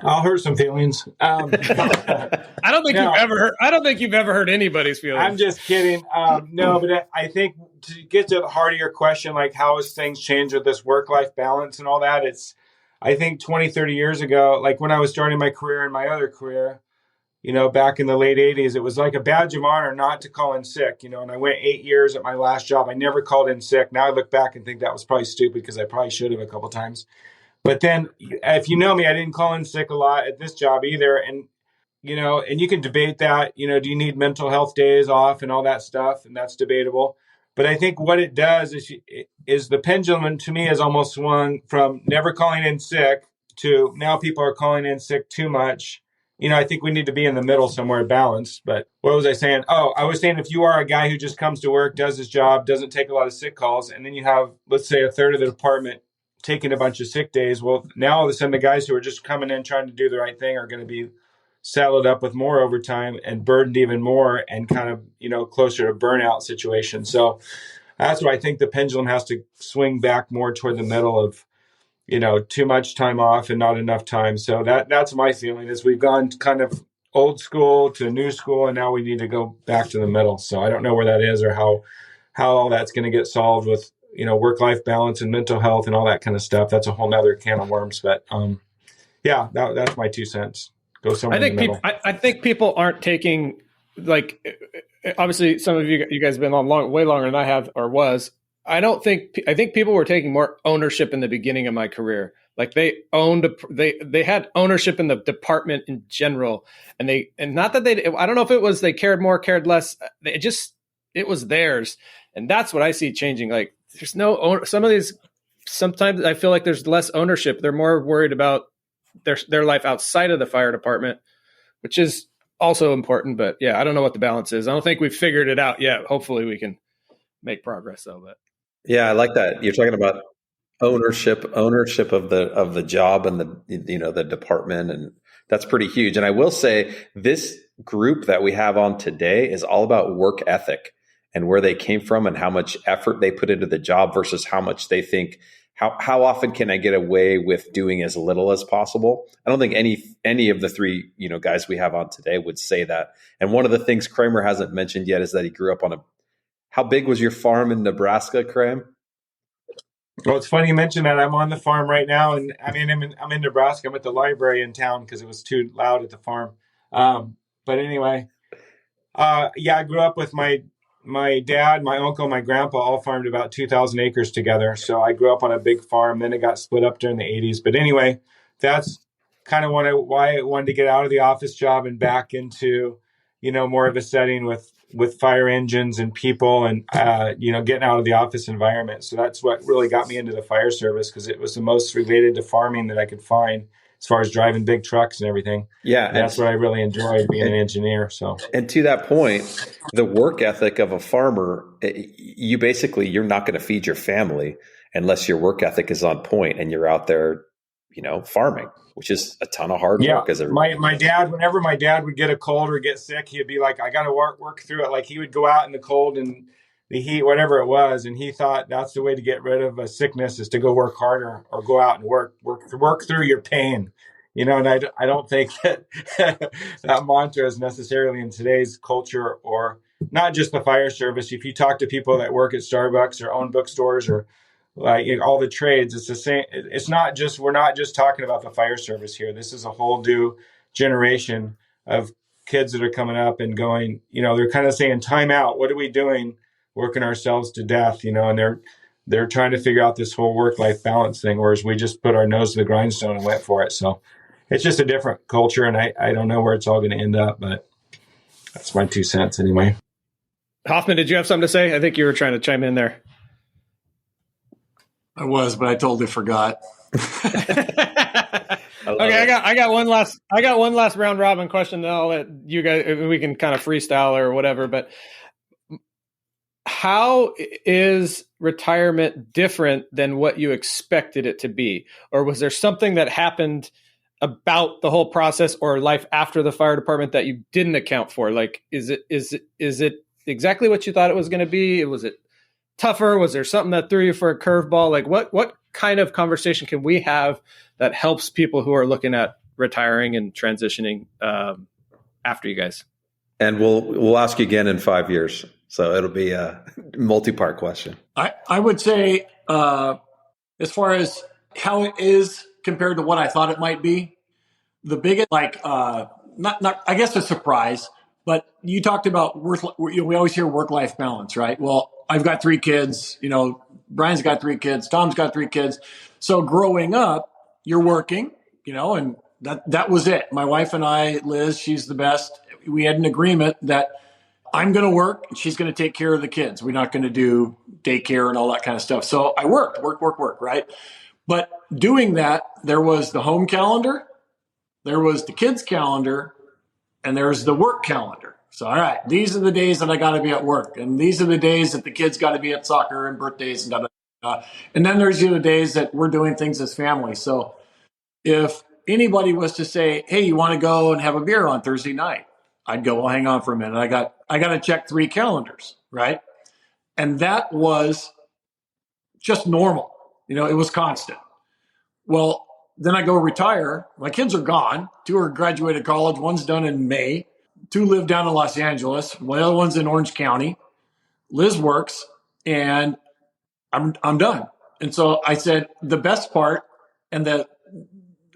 I'll hurt some feelings. I don't think you've ever hurt anybody's feelings. I'm just kidding. No, but I think to get to the heart of your question, like how has things changed with this work-life balance and all that, I think 20, 30 years ago, like when I was starting my career and my other career, back in the late 80s, it was like a badge of honor not to call in sick, and I went 8 years at my last job. I never called in sick. Now I look back and think that was probably stupid, because I probably should have a couple times. But then if you know me, I didn't call in sick a lot at this job either. And, and you can debate that, do you need mental health days off and all that stuff? And that's debatable. But I think what it does is the pendulum to me has almost swung from never calling in sick to now people are calling in sick too much. I think we need to be in the middle somewhere, balanced. But what was I saying? Oh, I was saying if you are a guy who just comes to work, does his job, doesn't take a lot of sick calls, and then you have, let's say, a third of the department taking a bunch of sick days. Well, now all of a sudden the guys who are just coming in trying to do the right thing are going to be saddled up with more overtime and burdened even more and kind of, closer to burnout situation. So that's why I think the pendulum has to swing back more toward the middle of, too much time off and not enough time. So that's my feeling is we've gone kind of old school to new school, and now we need to go back to the middle. So I don't know where that is or how all that's going to get solved with, work-life balance and mental health and all that kind of stuff. That's a whole nother can of worms. But that's my 2 cents. Go somewhere in the middle. I think people aren't taking, like, obviously some of you guys have been on way longer than I have or was. I think people were taking more ownership in the beginning of my career. Like they had ownership in the department in general, and not that I don't know if it was they cared more, cared less. It was theirs, and that's what I see changing. Like there's sometimes I feel like there's less ownership. They're more worried about their life outside of the fire department, which is also important. But yeah, I don't know what the balance is. I don't think we've figured it out yet. Hopefully we can make progress though. But yeah, I like that. You're talking about ownership of the job and the department, and that's pretty huge. And I will say this group that we have on today is all about work ethic and where they came from and how much effort they put into the job versus how much they think how often can I get away with doing as little as possible. I don't think any of the three guys we have on today would say that. And one of the things Kremer hasn't mentioned yet is that he grew up on how big was your farm in Nebraska, Kremer? Well, it's funny you mentioned that. I'm on the farm right now, and I'm in Nebraska. I'm at the library in town because it was too loud at the farm. But anyway, I grew up with my dad, my uncle, my grandpa all farmed about 2,000 acres together. So I grew up on a big farm. Then it got split up during the 80s. But anyway, that's kind of why I wanted to get out of the office job and back into, more of a setting with fire engines and people and, getting out of the office environment. So that's what really got me into the fire service because it was the most related to farming that I could find as far as driving big trucks and everything. Yeah. And that's what I really enjoyed being an engineer. So, and to that point, the work ethic of a farmer, you're not going to feed your family unless your work ethic is on point and you're out there, farming, which is a ton of hard work. My dad, whenever my dad would get a cold or get sick, he'd be like, I got to work through it. Like he would go out in the cold and the heat, whatever it was. And he thought that's the way to get rid of a sickness is to go work harder or go out and work through your pain, and I don't think that that mantra is necessarily in today's culture or not just the fire service. If you talk to people that work at Starbucks or own bookstores or like all the trades, it's the same. We're not just talking about the fire service here. This is a whole new generation of kids that are coming up and going, they're kind of saying time out. What are we doing? Working ourselves to death, and they're trying to figure out this whole work-life balance thing, whereas we just put our nose to the grindstone and went for it. So it's just a different culture, and I don't know where it's all going to end up, but that's my 2 cents anyway. Hoffman, did you have something to say? I think you were trying to chime in there. I was, but I totally forgot. Okay, I got one last round robin question. Then I'll let you guys. We can kind of freestyle or whatever. But how is retirement different than what you expected it to be, or was there something that happened about the whole process or life after the fire department that you didn't account for? Like, is it exactly what you thought it was going to be? Was it tougher? Was there something that threw you for a curveball? Like what kind of conversation can we have that helps people who are looking at retiring and transitioning after you guys? And we'll ask you again in 5 years. So it'll be a multi-part question. I would say as far as how it is compared to what I thought it might be, the biggest, not I guess a surprise, but you talked about we always hear work-life balance, right? Well, I've got 3 kids, Brian's got 3 kids, Tom's got 3 kids. So growing up, you're working, and that was it. My wife and I, Liz, she's the best. We had an agreement that I'm going to work and she's going to take care of the kids. We're not going to do daycare and all that kind of stuff. So I work, right? But doing that, there was the home calendar, there was the kids calendar, and there's the work calendar. So, all right, these are the days that I got to be at work. And these are the days that the kids got to be at soccer and birthdays and and then there's the days that we're doing things as family. So if anybody was to say, hey, you want to go and have a beer on Thursday night? I'd go, well, hang on for a minute. I got to check 3 calendars, right? And that was just normal. It was constant. Well, then I go retire. My kids are gone. 2 are graduated college. 1's done in May. 2 live down in Los Angeles. The other one's in Orange County. Liz works, and I'm done. And so I said the best part, and that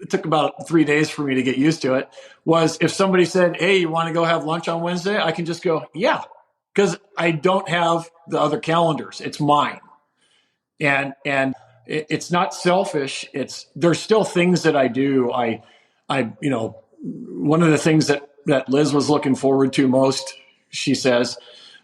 it took about 3 days for me to get used to it, was if somebody said, hey, you want to go have lunch on Wednesday? I can just go, yeah, because I don't have the other calendars. It's mine. And it's not selfish. There's still things that I do. One of the things that Liz was looking forward to most, she says,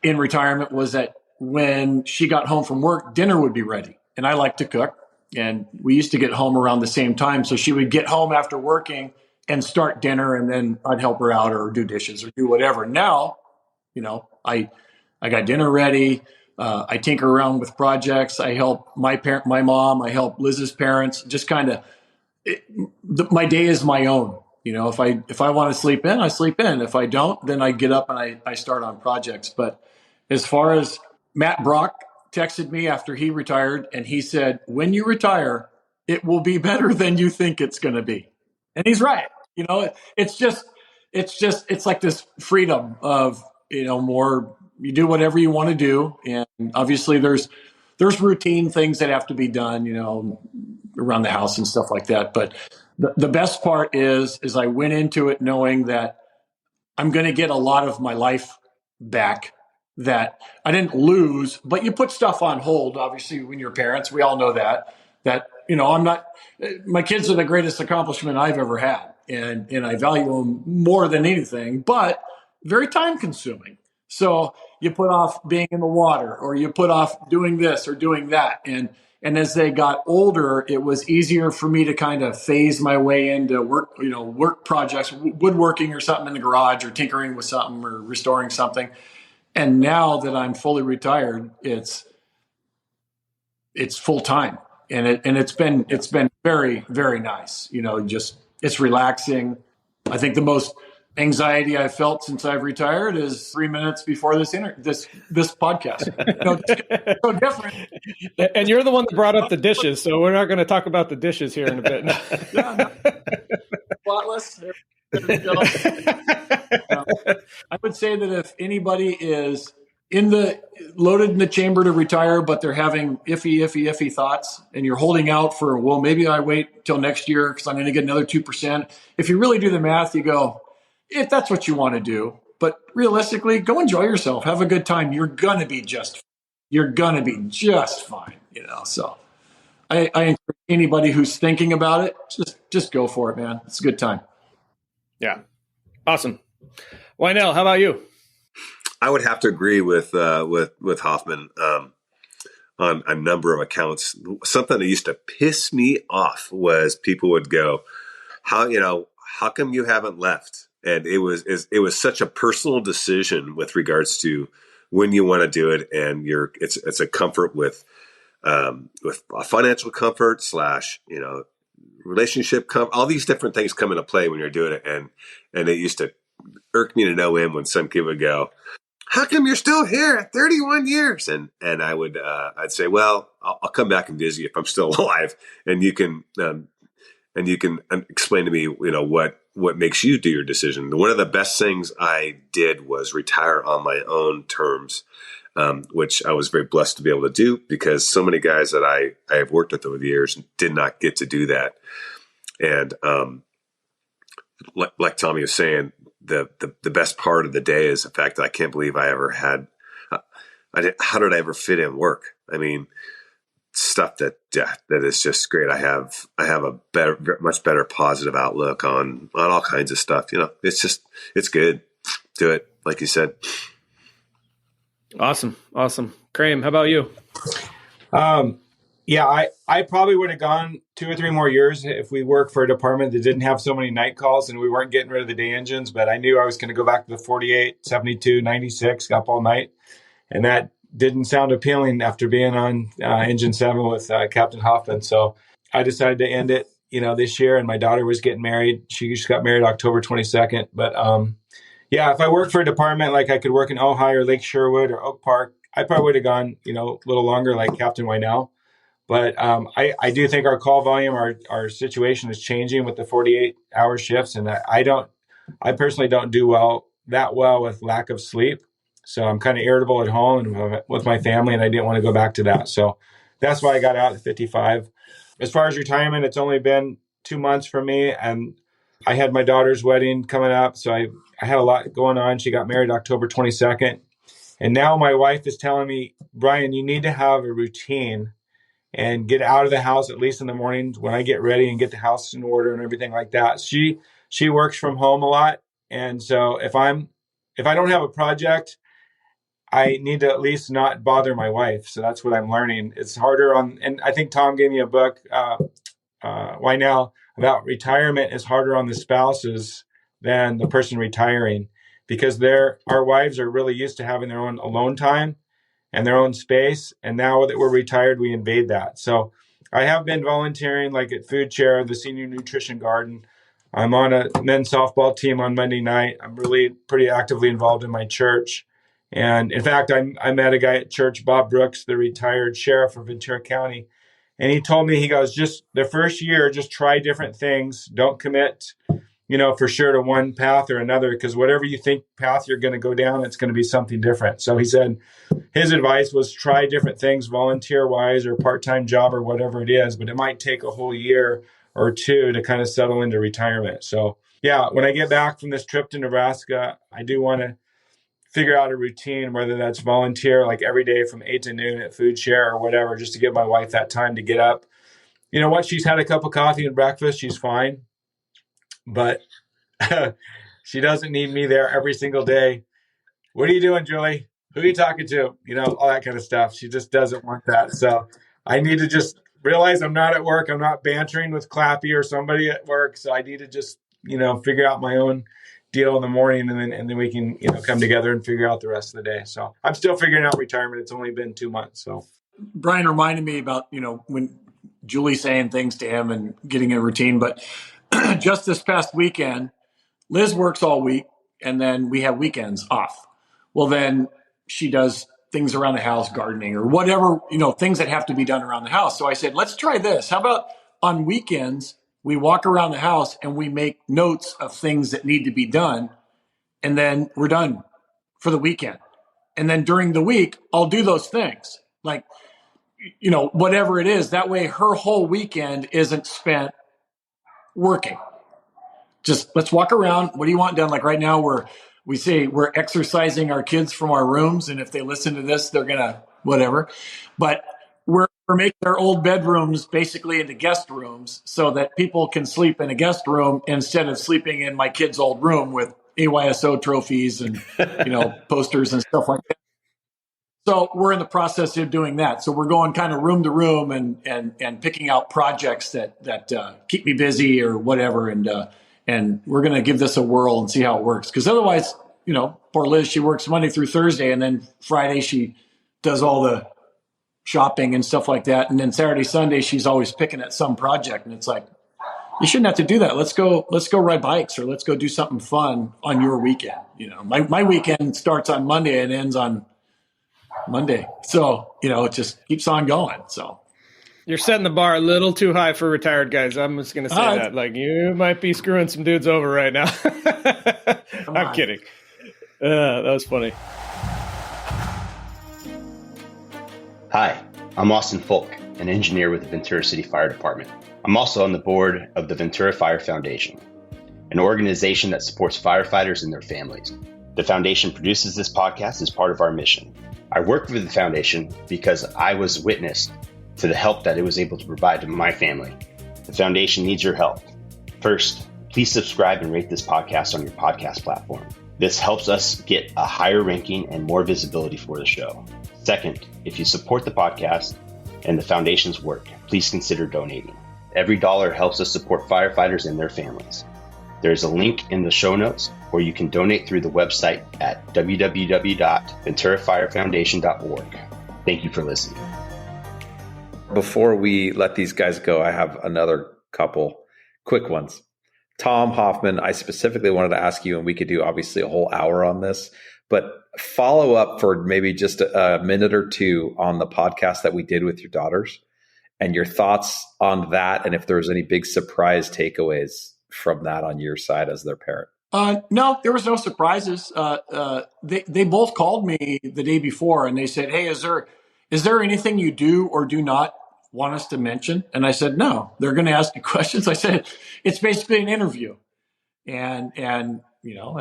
in retirement was that when she got home from work, dinner would be ready. And I like to cook. And we used to get home around the same time. So she would get home after working and start dinner, and then I'd help her out or do dishes or do whatever. Now, I got dinner ready. I tinker around with projects. I help my mom. I help Liz's parents. Just kind of, my day is my own. If I want to sleep in, I sleep in. If I don't, then I get up and I start on projects. But as far as Matt Brock texted me after he retired, and he said, when you retire, it will be better than you think it's going to be. And he's right. It's like this freedom of, more, you do whatever you want to do. And obviously there's routine things that have to be done, around the house and stuff like that. But the best part is I went into it knowing that I'm going to get a lot of my life back that I didn't lose, but you put stuff on hold. Obviously, when you're parents, we all know that I'm not, my kids are the greatest accomplishment I've ever had. And I value them more than anything, but very time consuming. So you put off being in the water, or you put off doing this or doing that. And as they got older, it was easier for me to kind of phase my way into work projects, woodworking or something in the garage, or tinkering with something or restoring something. And now that I'm fully retired, it's full time, and it's been very, very nice. It's relaxing. I think the most anxiety I've felt since I've retired is 3 minutes before this podcast. It's so different. And you're the one that brought up the dishes, so we're not going to talk about the dishes here in a bit. No. Spotless. I would say that if anybody is loaded in the chamber to retire, but they're having iffy thoughts, and you're holding out for, well, maybe I wait till next year because I'm going to get another 2%. If you really do the math, you go, if that's what you want to do, but realistically, go enjoy yourself, have a good time. You're going to be just fine. So I encourage anybody who's thinking about it, just go for it, man. It's a good time. Yeah. Awesome. Weinell, how about you? I would have to agree with Hoffman on a number of accounts. Something that used to piss me off was people would go, how come you haven't left? And it was such a personal decision with regards to when you want to do it, and it's a comfort with a financial comfort / relationship all these different things come into play when you're doing it, and it used to irk me to no end when some kid would go, how come you're still here at 31 years? And I would I'd say, well, I'll come back and visit you if I'm still alive, and you can explain to me what makes you do your decision. One of the best things I did was retire on my own terms, which I was very blessed to be able to do, because so many guys that I have worked with over the years did not get to do that. And like Tommy was saying, the best part of the day is the fact that I can't believe I ever had. How did I ever fit in work? I mean, stuff that is just great. I have a much better positive outlook on all kinds of stuff. It's good. Do it, like you said. Awesome. Kramer, how about you? Yeah, I probably would have gone 2 or 3 more years if we worked for a department that didn't have so many night calls and we weren't getting rid of the day engines. But I knew I was going to go back to the 48, 72, 96, up all night. And that didn't sound appealing after being on Engine 7 with Captain Hoffman. So I decided to end it. this year, and my daughter was getting married. She just got married October 22nd. But if I worked for a department, like I could work in Ojai or Lake Sherwood or Oak Park, I probably would have gone, a little longer like Captain Weinell. But I do think our call volume, our situation is changing with the 48-hour shifts. And I personally don't do that well with lack of sleep. So I'm kind of irritable at home and with my family, and I didn't want to go back to that. So that's why I got out at 55. As far as retirement, it's only been 2 months for me. And I had my daughter's wedding coming up. So I had a lot going on. She got married October 22nd. And now my wife is telling me, Brian, you need to have a routine and get out of the house, at least in the mornings when I get ready and get the house in order and everything like that. She works from home a lot. And so if I don't have a project, I need to at least not bother my wife. So that's what I'm learning. It's harder and I think Tom gave me a book, Weinell, about retirement is harder on the spouses than the person retiring, because our wives are really used to having their own alone time and their own space. And now that we're retired, we invade that. So I have been volunteering like at Food Chair, the Senior Nutrition Garden. I'm on a men's softball team on Monday night. I'm really pretty actively involved in my church. And in fact, I met a guy at church, Bob Brooks, the retired sheriff of Ventura County. And he told me, he goes, just the first year, just try different things. Don't commit, for sure to one path or another, because whatever you think path you're going to go down, it's going to be something different. So he said his advice was try different things, volunteer wise or part-time job or whatever it is, but it might take a whole year or two to kind of settle into retirement. So yeah, when I get back from this trip to Nebraska, I do want to figure out a routine, whether that's volunteer like every day from 8 to noon at Food Share or whatever, just to give my wife that time to get up. You know what? She's had a cup of coffee and breakfast. She's fine. But she doesn't need me there every single day. What are you doing, Julie? Who are you talking to? All that kind of stuff. She just doesn't want that. So I need to just realize I'm not at work. I'm not bantering with Clappy or somebody at work. So I need to just, figure out my own deal in the morning, and then we can, come together and figure out the rest of the day. So I'm still figuring out retirement. It's only been 2 months. So Brian reminded me about, when Julie's saying things to him and getting a routine, but just this past weekend, Liz works all week and then we have weekends off. Well, then she does things around the house, gardening or whatever, things that have to be done around the house. So I said, let's try this. How about on weekends, we walk around the house and we make notes of things that need to be done. And then we're done for the weekend. And then during the week, I'll do those things like, whatever it is. That way her whole weekend isn't spent working. Just let's walk around. What do you want done? Like right now we're exercising our kids from our rooms. And if they listen to this, they're going to whatever. But we're making their old bedrooms basically into guest rooms so that people can sleep in a guest room instead of sleeping in my kid's old room with AYSO trophies and, posters and stuff like that. So we're in the process of doing that. So we're going kind of room to room and picking out projects that keep me busy or whatever. And we're going to give this a whirl and see how it works. Because otherwise, poor Liz, she works Monday through Thursday, and then Friday she does all the shopping and stuff like that. And then Saturday, Sunday, she's always picking at some project. And it's like, you shouldn't have to do that. Let's go ride bikes or let's go do something fun on your weekend. My weekend starts on Monday and ends on Monday. So, it just keeps on going. So you're setting the bar a little too high for retired guys. I'm just going to say that. Like, you might be screwing some dudes over right now. I'm kidding. That was funny. Hi, I'm Austin Folk, an engineer with the Ventura City Fire Department. I'm also on the board of the Ventura Fire Foundation, an organization that supports firefighters and their families. The foundation produces this podcast as part of our mission. I work with the foundation because I was witness to the help that it was able to provide to my family. The foundation needs your help. First, please subscribe and rate this podcast on your podcast platform. This helps us get a higher ranking and more visibility for the show. Second, if you support the podcast and the foundation's work, please consider donating. Every dollar helps us support firefighters and their families. There's a link in the show notes where you can donate through the website at www.venturafirefoundation.org. Thank you for listening. Before we let these guys go, I have another couple Quick ones. Tom Hoffman, I specifically wanted to ask you, and we could do obviously a whole hour on this, but follow up for maybe just a minute or two on the podcast that we did with your daughters and your thoughts on that, and if there was any big surprise takeaways from that on your side as their parent. No, there was no surprises. They both called me the day before and they said, "Hey, is there anything you do or do not want us to mention?" And I said, "No, they're going to ask you questions." I said, "It's basically an interview, and an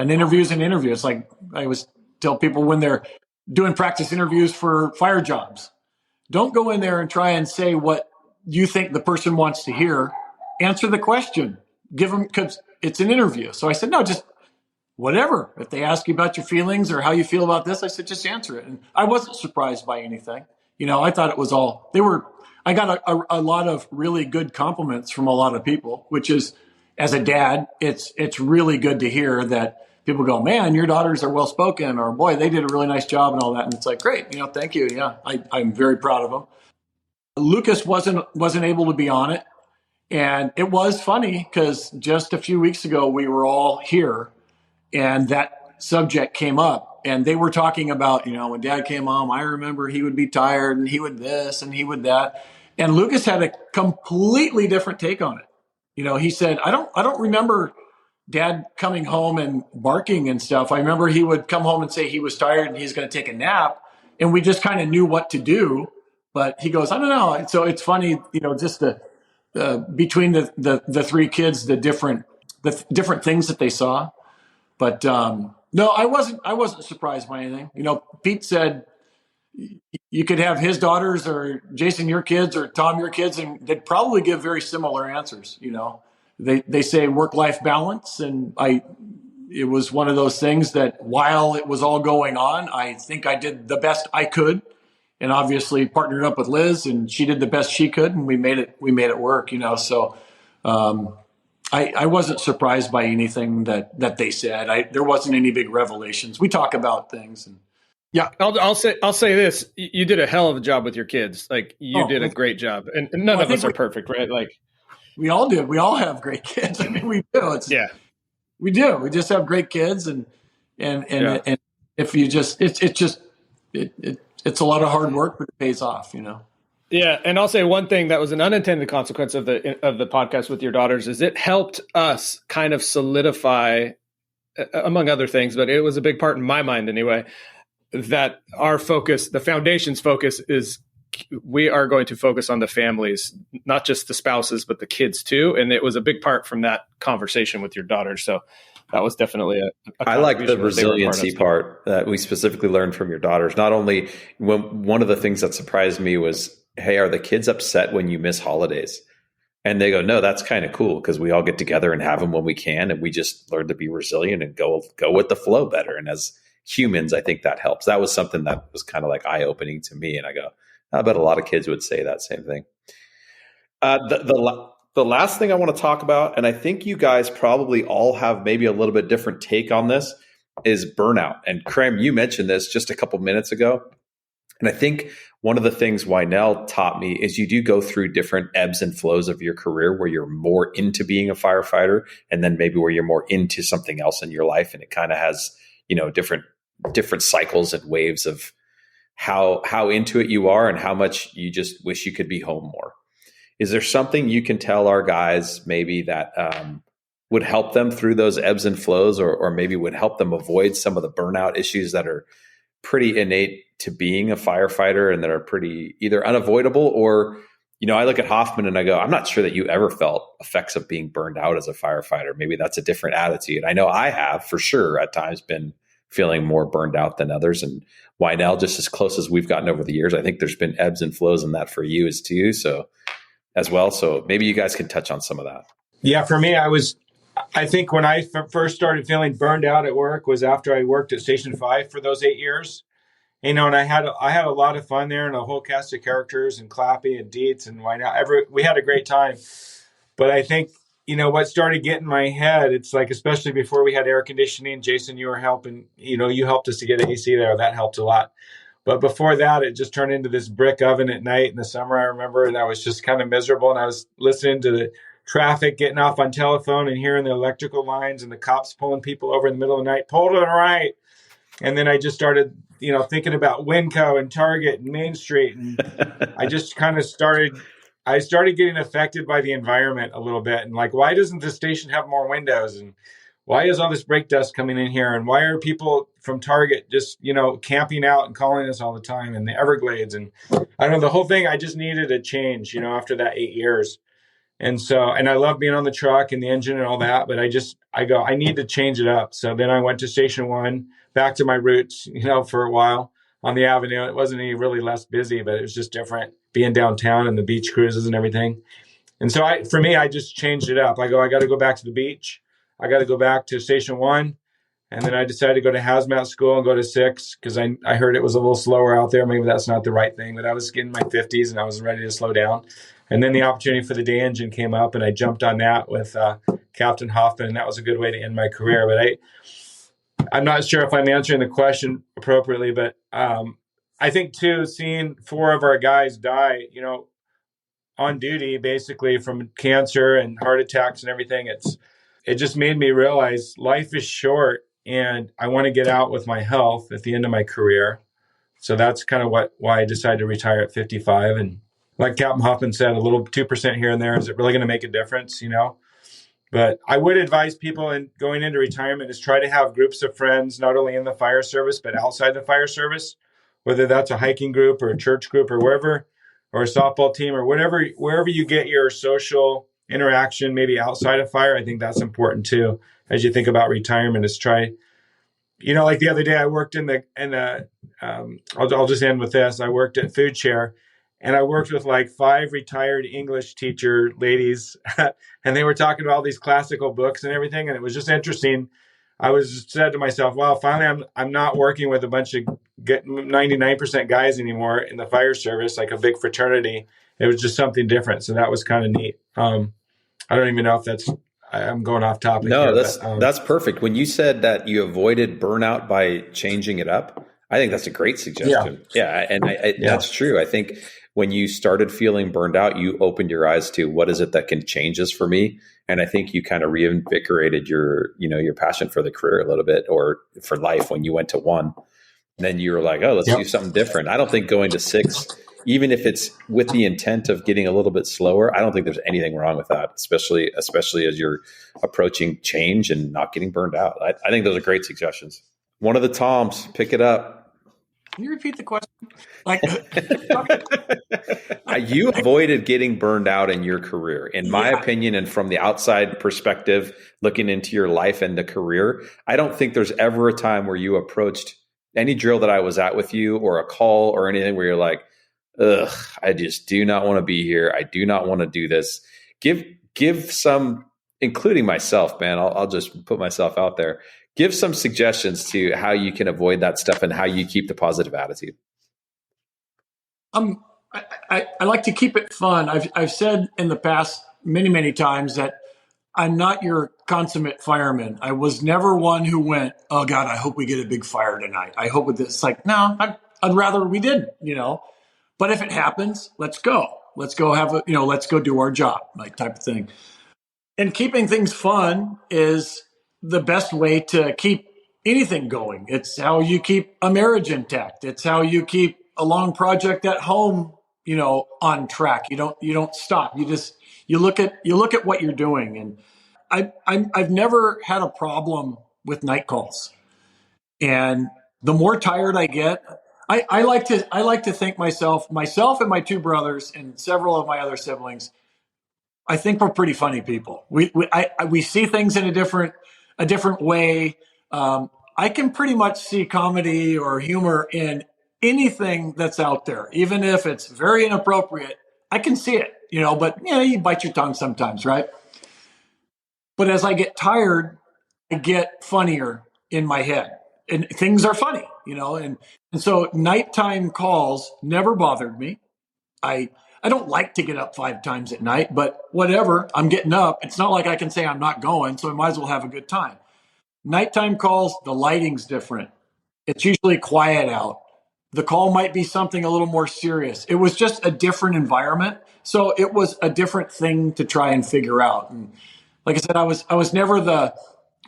interview is an interview. It's like I always tell people when they're doing practice interviews for fire jobs, don't go in there and try and say what you think the person wants to hear. Answer the question. Give them, because it's an interview." So I said, "No, just whatever. If they ask you about your feelings or how you feel about this," I said, "just answer it." And I wasn't surprised by anything. I thought it was all, I got a lot of really good compliments from a lot of people, which is, as a dad, it's really good to hear that people go, "Man, your daughters are well-spoken," or "Boy, they did a really nice job," and all that. And it's like, great, thank you. Yeah, I'm very proud of them. Lucas wasn't able to be on it. And it was funny because just a few weeks ago, we were all here and that subject came up and they were talking about, when Dad came home, I remember he would be tired and he would this and he would that. And Lucas had a completely different take on it. He said, I don't remember Dad coming home and barking and stuff. I remember he would come home and say he was tired and he's going to take a nap. And we just kind of knew what to do. But he goes, I don't know. So it's funny, just between the three kids, the different things that they saw. But no, I wasn't surprised by anything. Pete said you could have his daughters or Jason your kids or Tom your kids, and they'd probably give very similar answers. They say work-life balance, and it was one of those things that while it was all going on, I think I did the best I could. And obviously partnered up with Liz, and she did the best she could, and we made it work. So I wasn't surprised by anything that they said. There wasn't any big revelations. We talk about things, and yeah. I'll say this: you did a hell of a job with your kids. Like you did a great job, and none of us are perfect, right? Like we all did. We all have great kids. I mean, we do. We do. We just have great kids, and if you just it's a lot of hard work, but it pays off, Yeah, and I'll say one thing that was an unintended consequence of the podcast with your daughters is it helped us kind of solidify, among other things, but it was a big part in my mind anyway, that our focus, the foundation's focus is we are going to focus on the families, not just the spouses, but the kids too. And it was a big part from that conversation with your daughters. So that was definitely I like the resiliency part that we specifically learned from your daughters. Not only one of the things that surprised me was, hey, are the kids upset when you miss holidays? And they go, no, that's kind of cool because we all get together and have them when we can. And we just learn to be resilient and go with the flow better. And as humans, I think that helps. That was something that was kind of like eye-opening to me. And I go, I bet a lot of kids would say that same thing. The last thing I want to talk about, and I think you guys probably all have maybe a little bit different take on this, is burnout. And Kremer, you mentioned this just a couple minutes ago. And I think one of the things Weinell taught me is you do go through different ebbs and flows of your career where you're more into being a firefighter and then maybe where you're more into something else in your life. And it kind of has, different cycles and waves of how into it you are and how much you just wish you could be home more. Is there something you can tell our guys maybe that would help them through those ebbs and flows or maybe would help them avoid some of the burnout issues that are pretty innate to being a firefighter and that are pretty either unavoidable or, I look at Hoffman and I go, I'm not sure that you ever felt effects of being burned out as a firefighter. Maybe that's a different attitude. I know I have for sure at times been feeling more burned out than others. And Weinell, just as close as we've gotten over the years, I think there's been ebbs and flows in that for you too. So as well. So maybe you guys can touch on some of that. Yeah, for me, I think when I first started feeling burned out at work was after I worked at Station 5 for those 8 years. And I had a lot of fun there and a whole cast of characters and Clappy and Dietz and Weinell. We had a great time. But I think, what started getting my head, it's like, especially before we had air conditioning, Jason, you were helping, you helped us to get AC there. That helped a lot. But before that, it just turned into this brick oven at night in the summer, I remember, and I was just kind of miserable. And I was listening to traffic, getting off on telephone and hearing the electrical lines and the cops pulling people over in the middle of the night, pull to the right. And then I just started, thinking about Winco and Target and Main Street. And I just kind of I started getting affected by the environment a little bit. And like, why doesn't the station have more windows? And why is all this brake dust coming in here? And why are people from Target just, camping out and calling us all the time in the Everglades? And I don't know, the whole thing, I just needed a change, after that 8 years. And I love being on the truck and the engine and all that, but I need to change it up. So then I went to Station 1, back to my roots, for a while on the avenue. It wasn't any really less busy, but it was just different being downtown and the beach cruises and everything. And so for me, I just changed it up. I got to go back to the beach. I got to go back to Station 1. And then I decided to go to hazmat school and go to 6 because I heard it was a little slower out there. Maybe that's not the right thing, but I was getting my 50s and I was ready to slow down. And then the opportunity for the day engine came up and I jumped on that with Captain Hoffman. And that was a good way to end my career. But I'm not sure if I'm answering the question appropriately, but I think too, seeing 4 of our guys die, on duty, basically from cancer and heart attacks and everything, it just made me realize life is short and I want to get out with my health at the end of my career. So that's kind of why I decided to retire at 55. And like Captain Hoffman said, a little 2% here and there, is it really going to make a difference, But I would advise people in going into retirement is try to have groups of friends, not only in the fire service, but outside the fire service, whether that's a hiking group or a church group or wherever, or a softball team or wherever you get your social interaction, maybe outside of fire. I think that's important too. As you think about retirement, is try, like the other day I worked I'll just end with this. I worked at Food Share and I worked with like 5 retired English teacher ladies and they were talking about all these classical books and everything. And it was just interesting. I said to myself, wow, finally I'm not working with a bunch of 99% guys anymore in the fire service, like a big fraternity. It was just something different. So that was kind of neat. I don't even know if I'm going off topic. No, that's perfect. When you said that you avoided burnout by changing it up, I think that's a great suggestion. Yeah. And that's true. I think when you started feeling burned out, you opened your eyes to what is it that can change this for me. And I think you kind of reinvigorated your passion for the career a little bit, or for life, when you went to 1. And then you were like, oh, let's do something different. I don't think going to 6, even if it's with the intent of getting a little bit slower, I don't think there's anything wrong with that, especially as you're approaching change and not getting burned out. I think those are great suggestions. One of the Toms, pick it up. Can you repeat the question? You avoided getting burned out in your career, in my opinion, and from the outside perspective, looking into your life and the career. I don't think there's ever a time where you approached any drill that I was at with you, or a call or anything, where you're like, ugh, I just do not want to be here. I do not want to do this. Give some, including myself, man. I'll just put myself out there. Give some suggestions to how you can avoid that stuff and how you keep the positive attitude. I like to keep it fun. I've said in the past many, many times that I'm not your consummate fireman. I was never one who went, oh God, I hope we get a big fire tonight. I hope with this. It's like, no, I'd rather we didn't, but if it happens, let's go. Let's go let's go do our job, like type of thing. And keeping things fun is the best way to keep anything going. It's how you keep a marriage intact. It's how you keep a long project at home, on track. You don't stop. You look at what you're doing. And I've never had a problem with night calls. And the more tired I get, I like to think myself and my 2 brothers and several of my other siblings, I think we're pretty funny people. We see things in a different way. I can pretty much see comedy or humor in anything that's out there, even if it's very inappropriate. I can see it, but you bite your tongue sometimes, right? But as I get tired, I get funnier in my head, and things are funny, and so nighttime calls never bothered me. I don't like to get up 5 times at night, but whatever, I'm getting up. It's not like I can say I'm not going, so I might as well have a good time. Nighttime calls, the lighting's different. It's usually quiet out. The call might be something a little more serious. It was just a different environment. So it was a different thing to try and figure out. And like I said, I was never the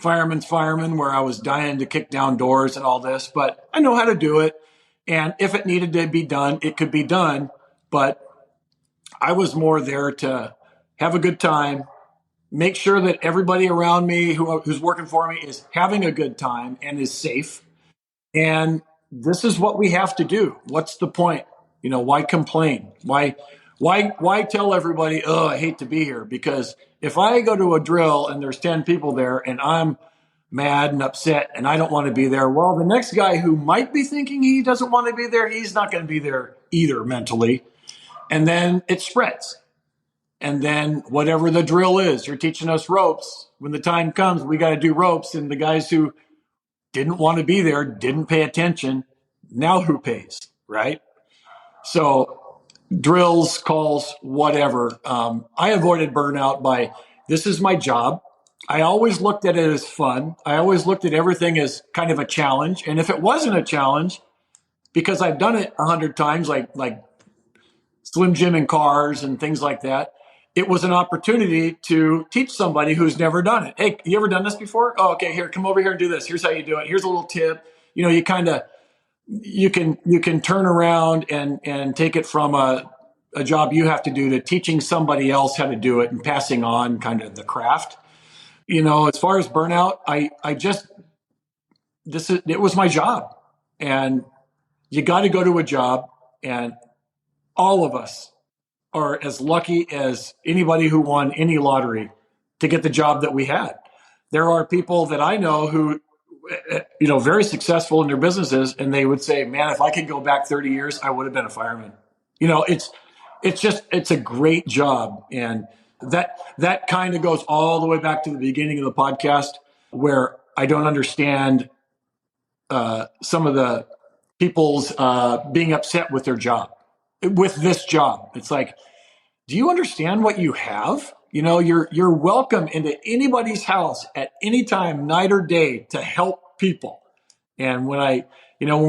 fireman's fireman where I was dying to kick down doors and all this, but I know how to do it. And if it needed to be done, it could be done. But I was more there to have a good time, make sure that everybody around me who's working for me is having a good time and is safe. And this is what we have to do. What's the point? Why complain? Why tell everybody, oh, I hate to be here? Because if I go to a drill and there's 10 people there and I'm mad and upset and I don't want to be there, well, the next guy who might be thinking he doesn't want to be there, he's not going to be there either mentally. And then it spreads. And then whatever the drill is, you're teaching us ropes. When the time comes, we got to do ropes. And the guys who didn't want to be there, didn't pay attention. Now who pays, right? So drills, calls, whatever. I avoided burnout by, this is my job. I always looked at it as fun. I always looked at everything as kind of a challenge. And if it wasn't a challenge, because I've done it 100 times, like Slim Jim in cars and things like that, it was an opportunity to teach somebody who's never done it. Hey, you ever done this before? Oh, okay, here, come over here and do this. Here's how you do it. Here's a little tip. You can turn around and take it from a job you have to do to teaching somebody else how to do it and passing on kind of the craft. As far as burnout, it was my job, and you got to go to a job, and all of us are as lucky as anybody who won any lottery to get the job that we had. There are people that I know who, very successful in their businesses, and they would say, man, if I could go back 30 years, I would have been a fireman. It's a great job. And that kind of goes all the way back to the beginning of the podcast, where I don't understand some of the people's being upset with their job, with this job. It's like, do you understand what you have? You're welcome into anybody's house at any time, night or day, to help people. And when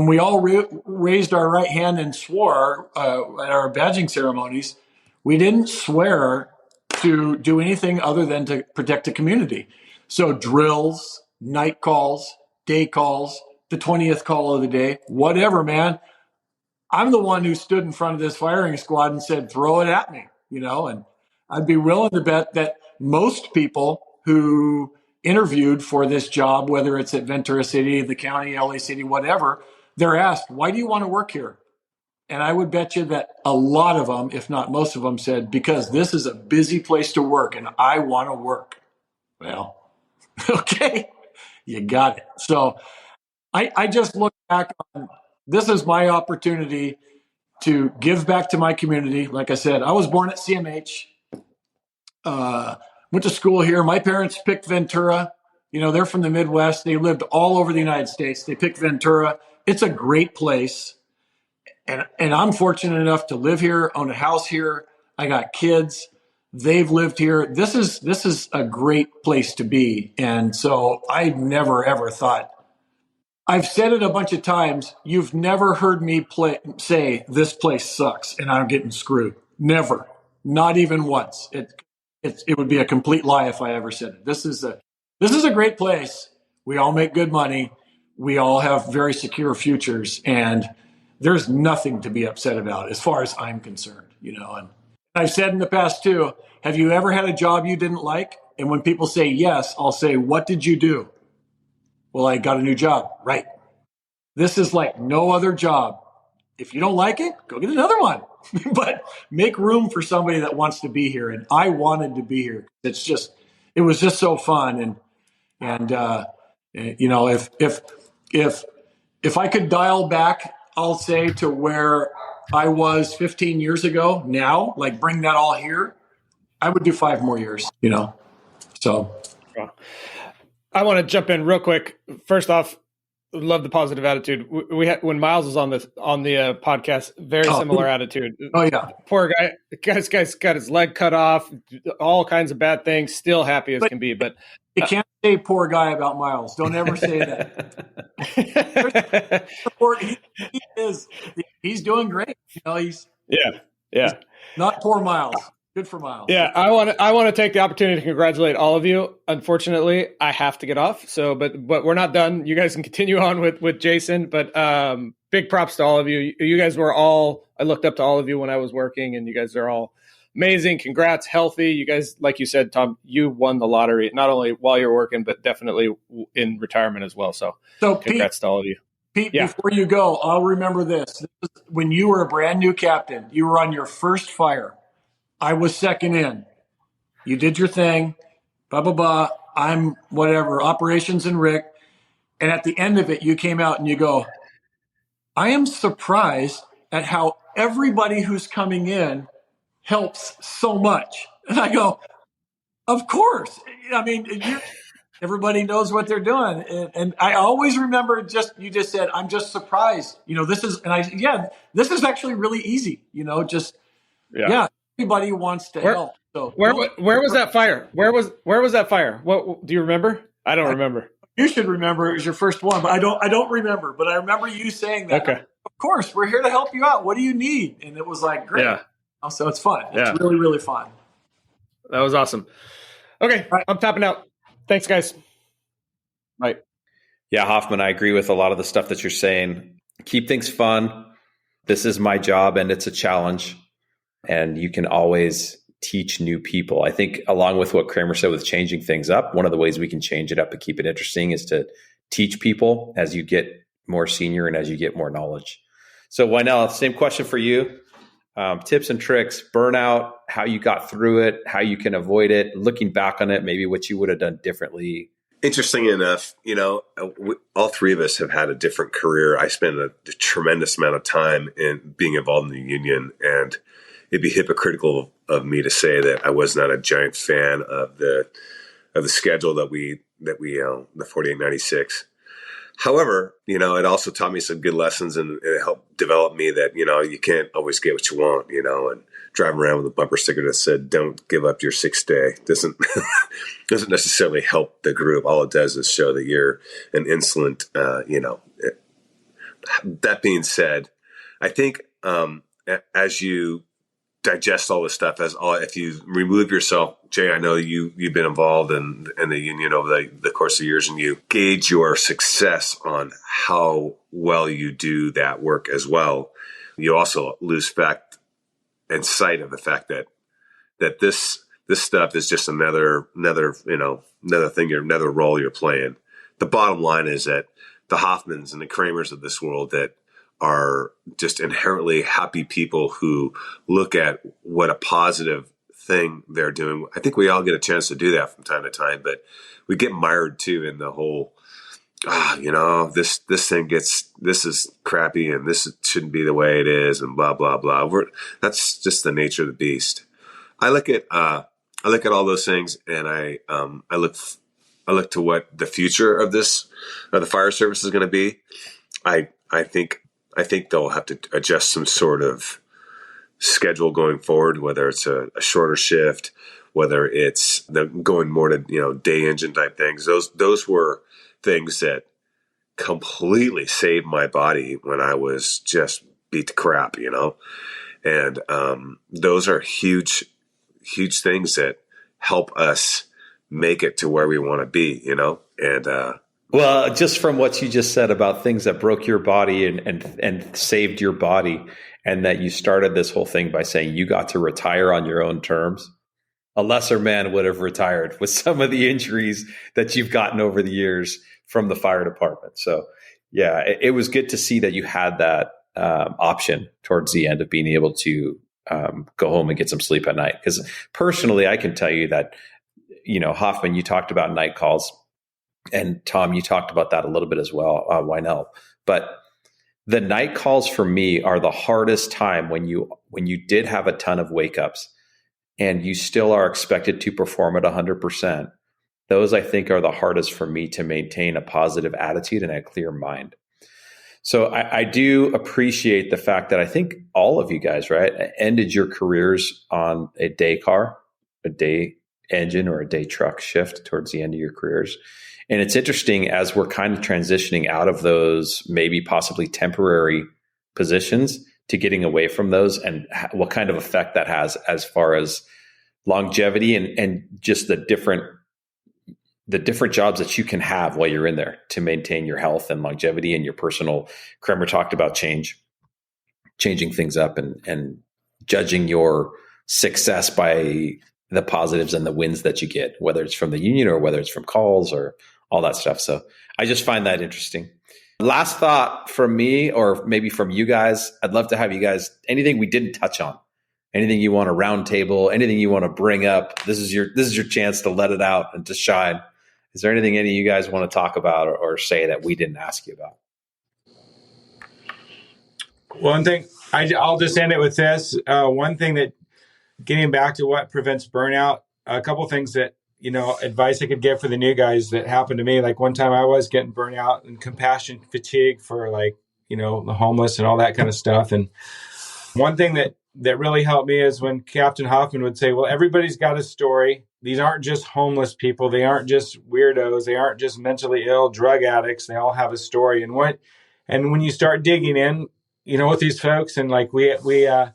we all raised our right hand and swore at our badging ceremonies, we didn't swear to do anything other than to protect the community. So drills, night calls, day calls, the 20th call of the day, whatever, man. I'm the one who stood in front of this firing squad and said, throw it at me, and I'd be willing to bet that most people who interviewed for this job, whether it's at Ventura City, the county, LA City, whatever, they're asked, why do you want to work here? And I would bet you that a lot of them, if not most of them, said, because this is a busy place to work and I want to work. Well, okay, you got it. So I just look back on, this is my opportunity to give back to my community. Like I said, I was born at CMH, went to school here. My parents picked Ventura. They're from the Midwest. They lived all over the United States. They picked Ventura. It's a great place. And I'm fortunate enough to live here, own a house here. I got kids. They've lived here. This is a great place to be. And so I never, ever thought, I've said it a bunch of times. You've never heard me say this place sucks and I'm getting screwed. Never, not even once. It would be a complete lie if I ever said it. This is a great place. We all make good money. We all have very secure futures, and there's nothing to be upset about as far as I'm concerned. And I've said in the past too. Have you ever had a job you didn't like? And when people say yes, I'll say, what did you do? Well, I got a new job. Right. This is like no other job. If you don't like it, go get another one. But make room for somebody that wants to be here. And I wanted to be here. It was just so fun. And if I could dial back, I'll say to where I was 15 years ago now, like bring that all here, I would do 5 more years, so. I want to jump in real quick. First off, love the positive attitude. We had, when Miles was on the podcast, very similar attitude. Oh yeah, poor guy. Guy's got his leg cut off, all kinds of bad things. Still happy as can be, but you can't say poor guy about Miles. Don't ever say that. He's doing great. Yeah. Not poor Miles. Good for Miles. Yeah, I want to take the opportunity to congratulate all of you. Unfortunately, I have to get off. So, but we're not done. You guys can continue on with Jason. But big props to all of you. You guys were all. I looked up to all of you when I was working, and you guys are all amazing. Congrats, healthy. You guys, like you said, Tom, you won the lottery not only while you're working, but definitely in retirement as well. So congrats to all of you. Pete, before you go, I'll remember this. When you were a brand new captain, you were on your first fire. I was second in. You did your thing, blah, blah, blah. I'm whatever, operations and Rick. And at the end of it, you came out and you go, I am surprised at how everybody who's coming in helps so much. And I go, of course. I mean, everybody knows what they're doing. And I always remember you just said, I'm just surprised. This is actually really easy, everybody wants to help. So where was that fire? Where was that fire? What do you remember? I don't remember. You should remember. It was your first one, but I don't remember. But I remember you saying that. Okay. Of course, we're here to help you out. What do you need? And it was like, great. Yeah. So it's fun. It's really, really fun. That was awesome. Okay, right. I'm tapping out. Thanks, guys. Bye. Yeah, Hoffman, I agree with a lot of the stuff that you're saying. Keep things fun. This is my job, and it's a challenge. And you can always teach new people. I think along with what Kremer said with changing things up, one of the ways we can change it up and keep it interesting is to teach people as you get more senior and as you get more knowledge. So Weinell, same question for you. Tips and tricks, burnout, how you got through it, how you can avoid it, looking back on it, maybe what you would have done differently. Interesting enough, all three of us have had a different career. I spent a tremendous amount of time in being involved in the union, and it'd be hypocritical of me to say that I was not a giant fan of the schedule that we the 4896. However, it also taught me some good lessons, and it helped develop me that, you can't always get what you want, and driving around with a bumper sticker that said, don't give up your sixth day doesn't necessarily help the group. All it does is show that you're an insolent, That being said, I think as you digest all this stuff, if you remove yourself, Jay, I know you've been involved in the union over the course of years, and you gauge your success on how well you do that work as well. You also lose fact and sight of the fact that this stuff is just another thing, another role you're playing. The bottom line is that the Hoffmans and the Kremers of this world that are just inherently happy people who look at what a positive thing they're doing. I think we all get a chance to do that from time to time, but we get mired too in the whole, this is crappy and this shouldn't be the way it is and blah, blah, blah. That's just the nature of the beast. I look at all those things, and I look to what the future of the fire service is going to be. I think they'll have to adjust some sort of schedule going forward, whether it's a shorter shift, whether it's them going more to day engine type things. Those were things that completely saved my body when I was just beat to crap, and those are huge things that help us make it to where we want to be, and well, just from what you just said about things that broke your body and saved your body, and that you started this whole thing by saying you got to retire on your own terms. A lesser man would have retired with some of the injuries that you've gotten over the years from the fire department. So yeah, it was good to see that you had that option towards the end of being able to go home and get some sleep at night. Because personally, I can tell you that, Hoffman, you talked about night calls. And Tom, you talked about that a little bit as well, Weinell. But the night calls for me are the hardest time when you did have a ton of wake ups and you still are expected to perform at 100%. Those, I think, are the hardest for me to maintain a positive attitude and a clear mind. So I do appreciate the fact that I think all of you guys, right, ended your careers on a day car, a day engine, or a day truck shift towards the end of your careers. And it's interesting as we're kind of transitioning out of those maybe possibly temporary positions to getting away from those, and what kind of effect that has as far as longevity and just the different jobs that you can have while you're in there to maintain your health and longevity and your personal. Kremer talked about changing things up and judging your success by the positives and the wins that you get, whether it's from the union or whether it's from calls or all that stuff. So I just find that interesting. Last thought from me, or maybe from you guys, I'd love to have you guys, anything we didn't touch on, anything you want to round table, anything you want to bring up. This is your chance to let it out and to shine. Is there anything any of you guys want to talk about or say that we didn't ask you about? One thing, I'll just end it with this. One thing that, getting back to what prevents burnout, a couple things that, advice I could give for the new guys that happened to me. Like one time I was getting burnout and compassion fatigue for the homeless and all that kind of stuff. And one thing that really helped me is when Captain Hoffman would say, well, everybody's got a story. These aren't just homeless people. They aren't just weirdos. They aren't just mentally ill drug addicts. They all have a story. And when you start digging in, with these folks, and like we were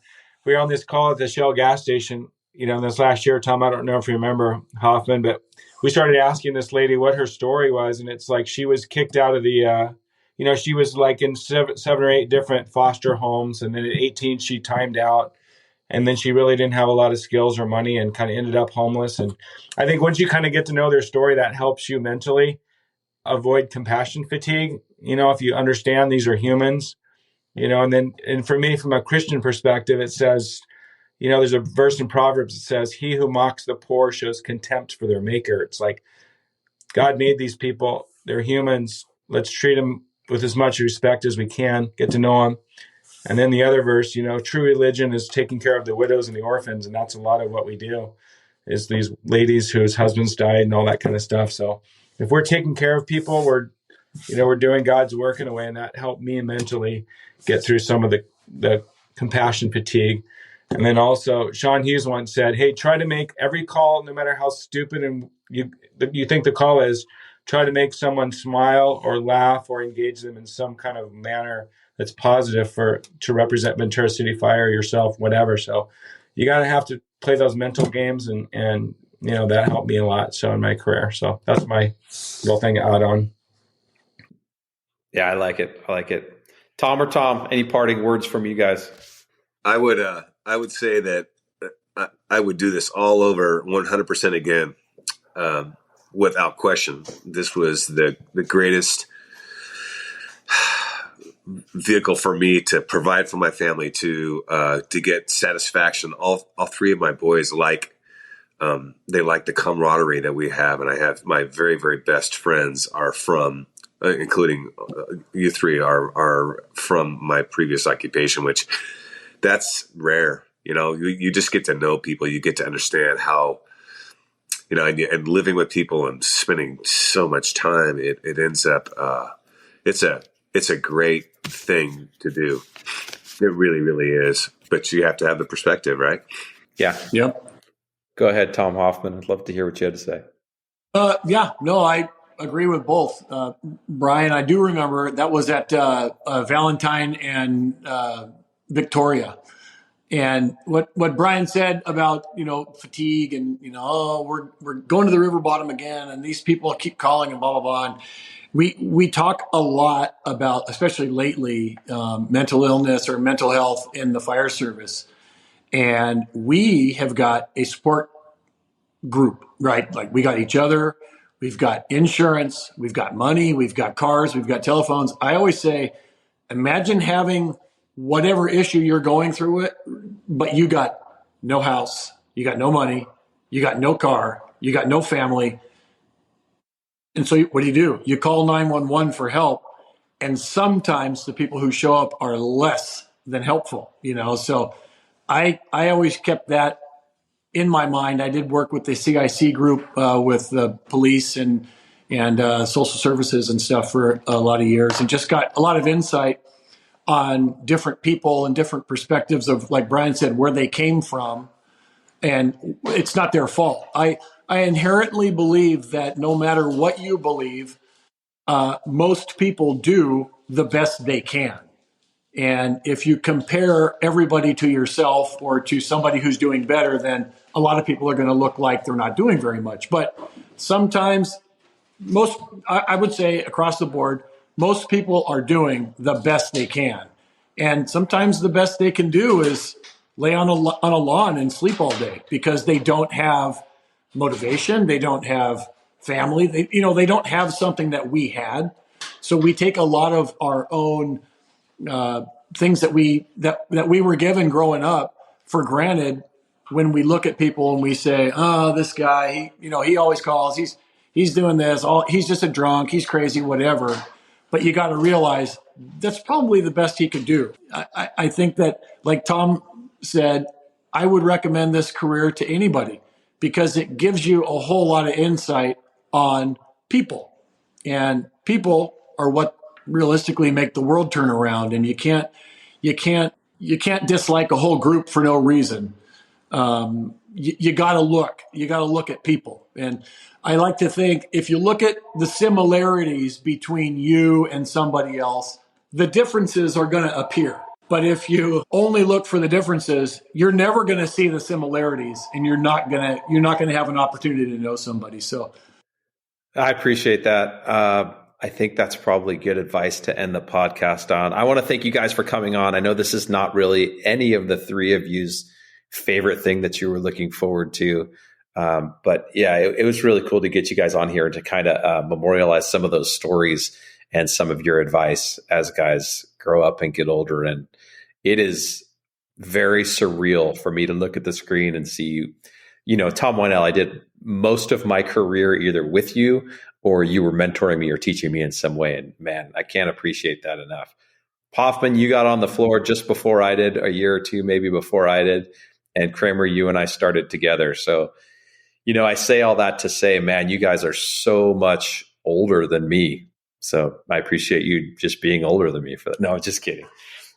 on this call at the Shell gas station, this last year, Tom, I don't know if you remember Hoffman, but we started asking this lady what her story was. And it's like, she was kicked out of the, she was like in seven or eight different foster homes. And then at 18, she timed out. And then she really didn't have a lot of skills or money and kind of ended up homeless. And I think once you kind of get to know their story, that helps you mentally avoid compassion fatigue. If you understand these are humans, and for me, from a Christian perspective, it says, there's a verse in Proverbs that says, he who mocks the poor shows contempt for their maker. It's like, God made these people. They're humans. Let's treat them with as much respect as we can, get to know them. And then the other verse, true religion is taking care of the widows and the orphans. And that's a lot of what we do, is these ladies whose husbands died and all that kind of stuff. So if we're taking care of people, we're doing God's work in a way, and that helped me mentally get through some of the compassion fatigue. And then also, Sean Hughes once said, hey, try to make every call, no matter how stupid and you think the call is, try to make someone smile or laugh or engage them in some kind of manner that's positive to represent Ventura City Fire, yourself, whatever. So you got to have to play those mental games, and that helped me a lot. So in my career, so that's my little thing to add on. Yeah, I like it. Tom, any parting words from you guys? I would say that I would do this all over 100% again, without question. This was the greatest vehicle for me to provide for my family, to get satisfaction. All three of my boys they like the camaraderie that we have, and I have my very, very best friends are from, including you three are from my previous occupation, which that's rare. You just get to know people. You get to understand how, and living with people and spending so much time, it ends up, it's a great thing to do. It really, really is. But you have to have the perspective, right? Yeah. Yep. Go ahead, Tom Hoffman. I'd love to hear what you had to say. I agree with both. Brian, I do remember that was at Valentine and Victoria. And what Brian said about, fatigue and, we're going to the river bottom again, and these people keep calling and blah, blah, blah. And we talk a lot about, especially lately, mental illness or mental health in the fire service. And we have got a support group, right? Like we got each other, we've got insurance, we've got money, we've got cars, we've got telephones. I always say, imagine having whatever issue you're going through it, but you got no house, you got no money, you got no car, you got no family. And so what do? You call 911 for help. And sometimes the people who show up are less than helpful, So I always kept that in my mind. I did work with the CIC group with the police and social services and stuff for a lot of years, and just got a lot of insight on different people and different perspectives of, like Brian said, where they came from. And it's not their fault. I inherently believe that no matter what you believe, most people do the best they can. And if you compare everybody to yourself or to somebody who's doing better, then a lot of people are going to look like they're not doing very much. But sometimes I would say across the board, most people are doing the best they can. And sometimes the best they can do is lay on a lawn and sleep all day because they don't have motivation. They don't have family. They don't have something that we had. So we take a lot of our own things that we were given growing up for granted when we look at people and we say, oh, this guy, he always calls, he's doing this, he's just a drunk, he's crazy, whatever. But you got to realize that's probably the best he could do. I think that, like Tom said, I would recommend this career to anybody because it gives you a whole lot of insight on people. And people are what realistically make the world turn around. And you can't dislike a whole group for no reason. You got to look at people. And I like to think if you look at the similarities between you and somebody else, the differences are going to appear. But if you only look for the differences, you're never going to see the similarities, and you're not going to have an opportunity to know somebody. So I appreciate that. I think that's probably good advice to end the podcast on. I want to thank you guys for coming on. I know this is not really any of the three of you's favorite thing that you were looking forward to. But yeah, it was really cool to get you guys on here and to kind of memorialize some of those stories and some of your advice as guys grow up and get older. And it is very surreal for me to look at the screen and see you, Tom Weinell. I did most of my career either with you or you were mentoring me or teaching me in some way. And man, I can't appreciate that enough. Hoffman, you got on the floor just before I did, a year or two maybe before I did. And Kremer, you and I started together. So, I say all that to say, man, you guys are so much older than me. So I appreciate you just being older than me for that. No, just kidding.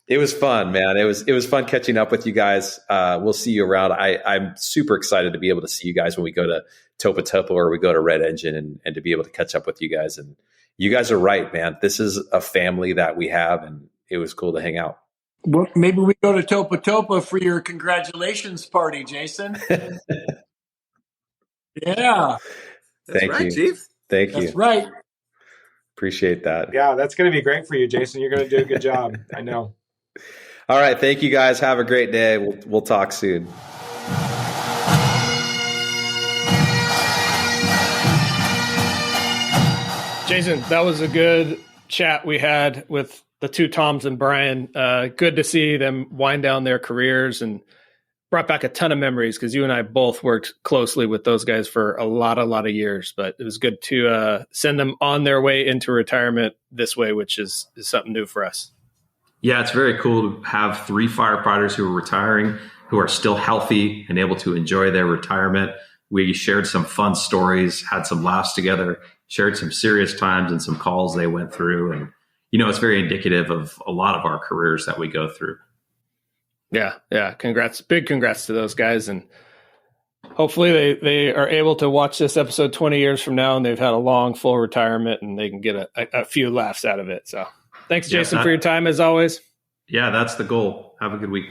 It was fun, man. It was fun catching up with you guys. We'll see you around. I'm super excited to be able to see you guys when we go to Topa Topa or we go to Red Engine and to be able to catch up with you guys. And you guys are right, man. This is a family that we have, and it was cool to hang out. Well, maybe we go to Topa Topa for your congratulations party, Jason. Yeah. Thank you, Chief. Thank you. That's right. Appreciate that. Yeah, that's going to be great for you, Jason. You're going to do a good job. I know. All right. Thank you, guys. Have a great day. We'll talk soon. Jason, that was a good chat we had with the two Toms and Brian. Good to see them wind down their careers and brought back a ton of memories because you and I both worked closely with those guys for a lot of years. But it was good to send them on their way into retirement this way, which is something new for us. Yeah, it's very cool to have three firefighters who are retiring, who are still healthy and able to enjoy their retirement. We shared some fun stories, had some laughs together, shared some serious times and some calls they went through. And, it's very indicative of a lot of our careers that we go through. Yeah. Big congrats to those guys. And hopefully they are able to watch this episode 20 years from now and they've had a long, full retirement and they can get a few laughs out of it. So thanks, Jason, for your time as always. Yeah, that's the goal. Have a good week.